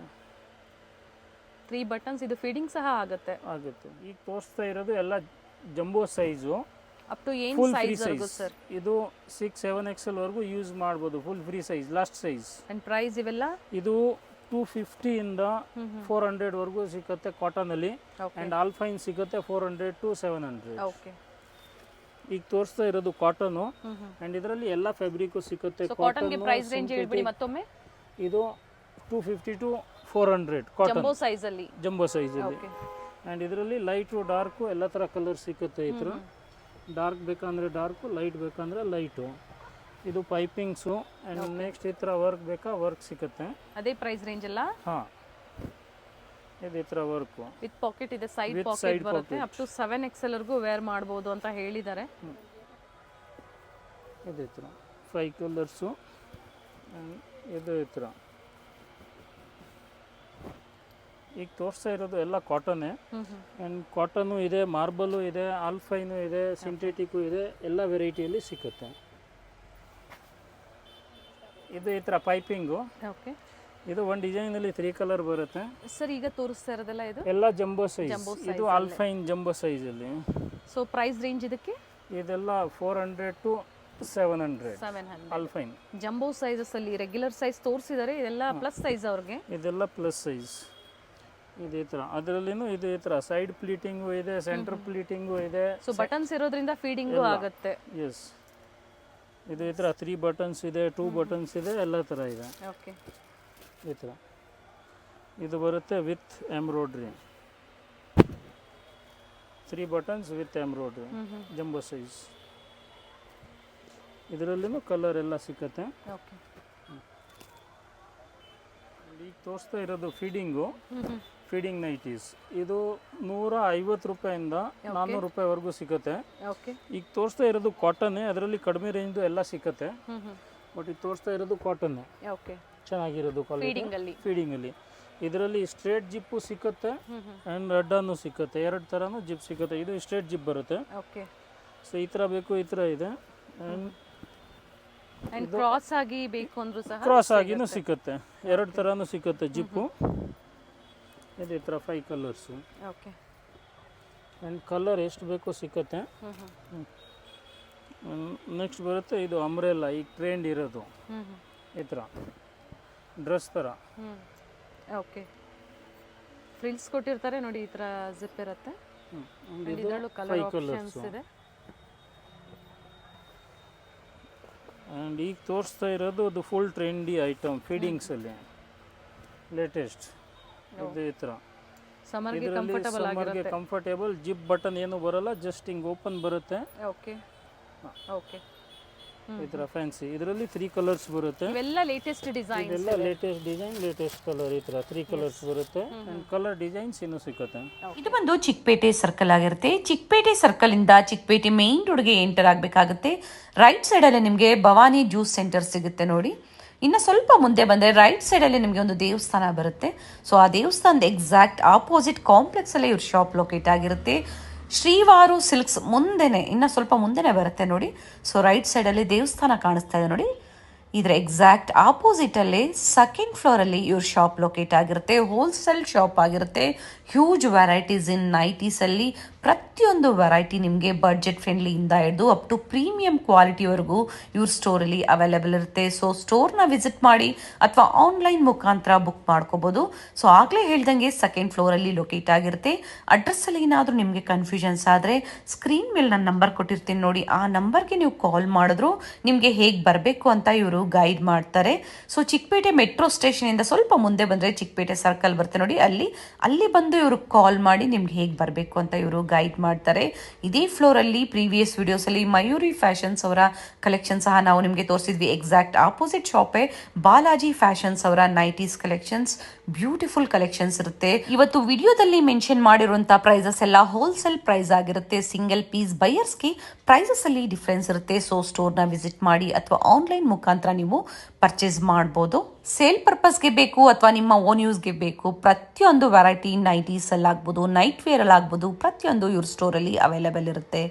3 ಬಟನ್ಸ್. ಇದು ಫೀಡಿಂಗ್ ಸಹ ಆಗುತ್ತೆ. ಈಗ ತೋರಿಸ್ತಾ ಇರೋದು ಎಲ್ಲ ಜಂಬೋ ಸೈಜು. ಅಪ್ ಟು ಏನು ಸೈಜ್ ವರೆಗೂ ಸರ್? ಇದು 6-7 XL ವರೆಗೂ ಯೂಸ್ ಮಾಡ್ಬೋದು. Full free size, last size. And price ಇವೆಲ್ಲ ಇದು 250 ಇಂದ 400 ವರೆಗೂ ಸಿಗುತ್ತೆ ಕಾಟನ್ ಅಲ್ಲಿ. ಅಂಡ್ ಆಲ್ಫೈನ್ ಸಿಗುತ್ತೆ 400 to 700. ಓಕೆ. ಈಗ ತೋರಿಸ್ತಾ ಇರೋದು ಕಾಟನ್. ಅಂಡ್ ಇದರಲ್ಲಿ ಎಲ್ಲ ಫ್ಯಾಬ್ರಿಕ್ ಸಿಗುತ್ತೆ. ಕಾಟನ್ ಗೆ ಪ್ರೈಸ್ ರೇಂಜ್ ಹೇಳ್ಬಿಡಿ ಮತ್ತೊಮ್ಮೆ. ಇದು 250 to 400 ಕಾಟನ್, ಜಂಬೋ ಸೈಜ್ ಅಲ್ಲಿ. ಜಂಬೋ ಸೈಜ್ ಅಲ್ಲಿ. ಅಂಡ್ ಇದರಲ್ಲಿ ಲೈಟು ಡಾರ್ಕು ಎಲ್ಲ ತರ ಕಲರ್ ಸಿಗುತ್ತೆ. ಈ ಥರ ಡಾರ್ಕ್ ಬೇಕಂದ್ರೆ ಡಾರ್ಕು, ಲೈಟ್ ಬೇಕಂದ್ರೆ ಲೈಟು. ಇದು ಪೈಪಿಂಗ್ಸು. ಆ್ಯಂಡ್ ನೆಕ್ಸ್ಟ್ ಈ ಥರ ವರ್ಕ್ ಬೇಕಾ ವರ್ಕ್ ಸಿಗುತ್ತೆ. ಅದೇ ಪ್ರೈಸ್ ರೇಂಜ್ ಅಲ್ಲ? ಹಾಂ, ಇದೇ ಥರ ವರ್ಕು ವಿತ್ ಪಾಕೆಟ್ ಇದೆ. ಸೈಡ್ ಪಾಕೆಟ್ ಬರುತ್ತೆ. ಅಪ್ ಟು 7 XL ವರೆಗೂ ವೇರ್ ಮಾಡ್ಬೋದು ಅಂತ ಹೇಳಿದ್ದಾರೆ. ಇದೇ ಥರ 5 ಕಲರ್ಸು. ಇದು ಈ ಥರ. ಈಗ ತೋರಿಸ್ತಾ ಇರೋದು ಎಲ್ಲ ಕಾಟನ್ನೇ. ಆ್ಯಂಡ್ ಕಾಟನು ಇದೆ, ಮಾರ್ಬಲು ಇದೆ, ಆಲ್ಫೈನು ಇದೆ, ಸಿಂಥೆಟಿಕ್ಕು ಇದೆ, ಎಲ್ಲ ವೆರೈಟಿಯಲ್ಲಿ ಸಿಗುತ್ತೆ. ಇದು ಈ ಥರ ಪೈಪಿಂಗು. ಓಕೆ. ಇದು ಒಂದು ಡಿಸೈನಲ್ಲಿ 3 ಕಲರ್ ಬರುತ್ತೆ. ಸರ್ ಈಗ ತೋರಿಸ್ತಾ ಇರೋದಲ್ಲ ಇದು ಎಲ್ಲ ಜಂಬೋ ಸೈಜ್. ಇದು ಆಲ್ಫೈನ್ ಜಂಬೋ ಸೈಜಲ್ಲಿ. ಸೊ ಪ್ರೈಸ್ ರೇಂಜ್ ಇದಕ್ಕೆ? ಇದೆಲ್ಲ 400 to 700 ಆಲ್ಫೈನ್. ಜಂಬೋ ಸೈಜಸ್ ಅಲ್ಲಿ ರೆಗ್ಯುಲರ್ ಸೈಜ್ ತೋರಿಸಿದ್ದಾರೆ. ಇದೆಲ್ಲ ಪ್ಲಸ್ ಸೈಜ್ ಅವ್ರಿಗೆ. ಇದೆಲ್ಲ ಪ್ಲಸ್ ಸೈಜ್. ಇದೇ ಥರ. ಅದರಲ್ಲಿನೂ ಇದೇ ಥರ ಸೈಡ್ ಪ್ಲೀಟಿಂಗು ಇದೆ, ಸೆಂಟರ್ ಪ್ಲೀಟಿಂಗು ಇದೆ. ಸೊ ಬಟನ್ಸ್ ಇರೋದ್ರಿಂದ ಫೀಡಿಂಗು ಆಗುತ್ತೆ. ಎಸ್. ಇದೇ ಥರ 3 ಬಟನ್ಸ್ ಇದೆ, 2 ಬಟನ್ಸ್ ಇದೆ, ಎಲ್ಲ ಥರ ಇದೆ. ಓಕೆ. ಈ ಥರ ಇದು ಬರುತ್ತೆ with embroidery. 3 buttons with embroidery, jumbo size. ಇದರಲ್ಲಿನೂ ಕಲರ್ ಎಲ್ಲ ಸಿಕ್ಕತ್ತೆ. ಓಕೆ. ಈಗ ತೋರಿಸ್ತಾ ಇರೋದು ಫೀಡಿಂಗು. Feeding nighties. ಇದು 150 ರೂಪಾಯಿಂದ 400 ರೂಪಾಯಿವರೆಗೂ ಸಿಗುತ್ತೆ. ಓಕೆ. ಈಗ ತೋರಿಸ್ತಾ ಇರೋದು ಕಾಟನ್ನೇ. ಅದರಲ್ಲಿ ಕಡಿಮೆ ರೇಂಜ್ದು ಎಲ್ಲ ಸಿಕ್ಕತ್ತೆ. ಬಟ್ ಈಗ ತೋರಿಸ್ತಾ ಇರೋದು ಕಾಟನ್ನೇ. ಓಕೆ. ಚೆನ್ನಾಗಿರೋದು ಕ್ವಾಲಿಟಿ. ಫೀಡಿಂಗಲ್ಲಿ ಇದರಲ್ಲಿ ಸ್ಟ್ರೇಟ್ ಜಿಪ್ಪು ಸಿಕ್ಕತ್ತೆ ಆ್ಯಂಡ್ ರಡ್ಡನ್ನು ಸಿಕ್ಕತ್ತೆ. 2 ಥರನೂ ಜಿಪ್ ಸಿಕ್ಕತ್ತೆ. ಇದು ಸ್ಟ್ರೇಟ್ ಜಿಪ್ ಬರುತ್ತೆ. ಓಕೆ. ಸೊ ಈ ಥರ ಬೇಕು, ಈ ಥರ ಇದೆ. ಆ್ಯಂಡ್ ಕ್ರಾಸ್ ಆಗಿ ಬೇಕು ಅಂದ್ರೂ ಸಹ ಕ್ರಾಸ್ ಆಗಿನೂ ಸಿಕ್ಕತ್ತೆ. 2 ಥರನೂ ಸಿಕ್ಕತ್ತೆ ಜಿಪ್ಪು. ಇದೇ ಥರ 5 ಕಲರ್ಸು. ಓಕೆ. ಆ್ಯಂಡ್ ಕಲರ್ ಎಷ್ಟು ಬೇಕೋ ಸಿಕ್ಕತ್ತೆ. ನೆಕ್ಸ್ಟ್ ಬರುತ್ತೆ ಇದು ಅಂಬ್ರೆಲ್ಲಾ. ಈಗ ಟ್ರೆಂಡ್ ಇರೋದು ಈ ಥರ ಡ್ರೆಸ್ ಥರ. ಓಕೆ. ಫ್ರಿಲ್ಸ್ ಕೊಟ್ಟಿರ್ತಾರೆ ನೋಡಿ, ಈ ಥರ ಜಿಪ್ ಇರುತ್ತೆ. ಇದರಲ್ಲೂ ಕಲರ್ ಆಪ್ಷನ್ಸ್ ಇದೆ. ಆ್ಯಂಡ್ ಈಗ ತೋರಿಸ್ತಾ ಇರೋದು ಅದು ಫುಲ್ ಟ್ರೆಂಡಿ ಐಟಮ್ ಫೀಡಿಂಗ್ಸಲ್ಲಿ ಲೇಟೆಸ್ಟ್. ಇದು ಈ ಥರ ಸಮರ್ಗೆ ಕಂಫರ್ಟಬಲ್ ಆಗಿರುತ್ತೆ. ಕಂಫರ್ಟೇಬಲ್. ಜಿಪ್ ಬಟನ್ ಏನು ಬರಲ್ಲ, ಜಸ್ಟ್ ಹಿಂಗೆ ಓಪನ್ ಬರುತ್ತೆ. ಓಕೆ. ಓಕೆ. ಈ ಥರ ಫ್ಯಾನ್ಸಿ. ಇದರಲ್ಲಿ 3 ಕಲರ್ಸ್ ಬರುತ್ತೆ. ಇವೆಲ್ಲ ಲೇಟೆಸ್ಟ್ ಡಿಸೈನ್. ಇದೆಲ್ಲ ಲೇಟೆಸ್ಟ್ ಡಿಸೈನ್, ಲೇಟೆಸ್ಟ್ ಕಲರ್. ಈ ಥರ 3 ಕಲರ್ಸ್ ಬರುತ್ತೆ. ಆ್ಯಂಡ್ ಕಲರ್ ಡಿಸೈನ್ಸ್ ಇನ್ನೂ ಸಿಗುತ್ತೆ. ಇದು ಬಂದು ಚಿಕ್ಕಪೇಟೆ ಸರ್ಕಲ್ ಆಗಿರುತ್ತೆ. ಚಿಕ್ಕಪೇಟೆ ಸರ್ಕಲ್ ಇಂದ ಚಿಕ್ಕಪೇಟೆ ಮೇನ್ ರೋಡ್ಗೆ ಎಂಟರ್ ಆಗಬೇಕಾಗುತ್ತೆ. ರೈಟ್ ಸೈಡಲ್ಲಿ ನಿಮಗೆ ಭವಾನಿ ಜ್ಯೂಸ್ ಸೆಂಟರ್ ಸಿಗುತ್ತೆ ನೋಡಿ. ಇನ್ನು ಸ್ವಲ್ಪ ಮುಂದೆ ಬಂದರೆ ರೈಟ್ ಸೈಡಲ್ಲಿ ನಿಮಗೆ ಒಂದು ದೇವಸ್ಥಾನ ಬರುತ್ತೆ. ಸೊ ಆ ದೇವಸ್ಥಾನದ ಎಕ್ಸಾಕ್ಟ್ ಆಪೋಸಿಟ್ ಕಾಂಪ್ಲೆಕ್ಸಲ್ಲೇ ಇವ್ರ ಶಾಪ್ ಲೊಕೇಟ್ ಆಗಿರುತ್ತೆ. ಶ್ರೀವಾರು ಸಿಲ್ಕ್ಸ್ ಮುಂದೆನೆ, ಇನ್ನು ಸ್ವಲ್ಪ ಮುಂದೆನೆ ಬರುತ್ತೆ ನೋಡಿ. ಸೊ ರೈಟ್ ಸೈಡಲ್ಲಿ ದೇವಸ್ಥಾನ ಕಾಣಿಸ್ತಾ ಇದೆ ನೋಡಿ. ಇದರ ಎಕ್ಸಾಕ್ಟ್ ಆಪೋಸಿಟಲ್ಲಿ 2nd ಫ್ಲೋರಲ್ಲಿ ಇವ್ರ ಶಾಪ್ ಲೊಕೇಟ್ ಆಗಿರುತ್ತೆ. ಹೋಲ್ಸೇಲ್ ಶಾಪ್ ಆಗಿರುತ್ತೆ. ಹ್ಯೂಜ್ ವೆರೈಟೀಸ್ ಇನ್ ನೈಟೀಸಲ್ಲಿ ಪ್ರತಿಯೊಂದು ವೆರೈಟಿ ನಿಮಗೆ ಬಡ್ಜೆಟ್ ಫ್ರೆಂಡ್ಲಿಯಿಂದ ಹಿಡಿದು ಅಪ್ ಟು ಪ್ರೀಮಿಯಂ ಕ್ವಾಲಿಟಿವರೆಗೂ ಇವ್ರ ಸ್ಟೋರಲ್ಲಿ ಅವೈಲೇಬಲ್ ಇರುತ್ತೆ. ಸೊ ಸ್ಟೋರ್ನ ವಿಸಿಟ್ ಮಾಡಿ ಅಥವಾ ಆನ್ಲೈನ್ ಮುಖಾಂತರ ಬುಕ್ ಮಾಡ್ಕೋಬೋದು. ಸೊ ಆಗಲೇ ಹೇಳ್ದಂಗೆ 2nd ಫ್ಲೋರಲ್ಲಿ ಲೊಕೇಟ್ ಆಗಿರುತ್ತೆ. ಅಡ್ರೆಸ್ಸಲ್ಲಿ ಏನಾದರೂ ನಿಮಗೆ ಕನ್ಫ್ಯೂಷನ್ಸ್ ಆದರೆ ಸ್ಕ್ರೀನ್ ಮೇಲೆ ನಾನು ನಂಬರ್ ಕೊಟ್ಟಿರ್ತೀನಿ ನೋಡಿ. ಆ ನಂಬರ್ಗೆ ನೀವು ಕಾಲ್ ಮಾಡಿದ್ರು ನಿಮಗೆ ಹೇಗೆ ಬರಬೇಕು ಅಂತ ಇವರು ಇವರು ಗೈಡ್ ಮಾಡ್ತಾರೆ. ಸೊ ಚಿಕ್ಕಪೇಟೆ ಮೆಟ್ರೋ ಸ್ಟೇಷನಿಂದ ಸ್ವಲ್ಪ ಮುಂದೆ ಬಂದರೆ ಚಿಕ್ಕಪೇಟೆ ಸರ್ಕಲ್ ಬರುತ್ತೆ ನೋಡಿ, ಅಲ್ಲಿ ಬಂದು ಇವರು ಕಾಲ್ ಮಾಡಿ ನಿಮ್ಗೆ ಹೇಗೆ ಬರಬೇಕು ಅಂತ ಇವರು ಗೈಡ್ ಮಾಡ್ತಾರೆ. ಇದೇ ಫ್ಲೋರಲ್ಲಿ ಪ್ರೀವಿಯಸ್ ವಿಡಿಯೋಸಲ್ಲಿ ಮಯೂರಿ ಫ್ಯಾಷನ್ಸ್ ಅವರ ಕಲೆಕ್ಷನ್ ಸಹ ನಾವು ನಿಮಗೆ ತೋರಿಸಿದ್ವಿ. ಎಕ್ಸಾಕ್ಟ್ ಆಪೋಸಿಟ್ ಶಾಪೇ ಬಾಲಾಜಿ ಫ್ಯಾಷನ್ಸ್ ಅವರ ನೈಟೀಸ್ ಕಲೆಕ್ಷನ್ಸ್, ಬ್ಯೂಟಿಫುಲ್ ಕಲೆಕ್ಷನ್ಸ್ ಇರುತ್ತೆ. ಇವತ್ತು ವಿಡಿಯೋದಲ್ಲಿ ಮೆನ್ಷನ್ ಮಾಡಿರುವಂತಹ ಪ್ರೈಸಸ್ ಎಲ್ಲ ಹೋಲ್ಸೇಲ್ ಪ್ರೈಸ್ ಆಗಿರುತ್ತೆ. ಸಿಂಗಲ್ ಪೀಸ್ ಬೈಯರ್ಸ್ಗೆ ಪ್ರೈಸಸ್ ಅಲ್ಲಿ ಡಿಫ್ರೆನ್ಸ್ ಇರುತ್ತೆ. ಸೊ ಸ್ಟೋರ್ನ ವಿಸಿಟ್ ಮಾಡಿ ಅಥವಾ ಆನ್ಲೈನ್ ಮುಖಾಂತರ ನೀವು ಪರ್ಚೇಸ್ ಮಾಡ್ಬೋದು. ಸೇಲ್ ಪರ್ಪಸ್ಗೆ ಬೇಕು ಅಥವಾ ನಿಮ್ಮ ಓನ್ ಯೂಸ್ಗೆ ಬೇಕು, ಪ್ರತಿಯೊಂದು ವೆರೈಟಿ ನೈಟೀಸ್ ಅಲ್ಲಿ ಆಗ್ಬೋದು, ನೈಟ್ ವೇರ್ ಅಲ್ಲಿ ಆಗ್ಬೋದು, ಪ್ರತಿಯೊಂದು ಇವ್ರ ಸ್ಟೋರಲ್ಲಿ ಅವೈಲೇಬಲ್ ಇರುತ್ತೆ.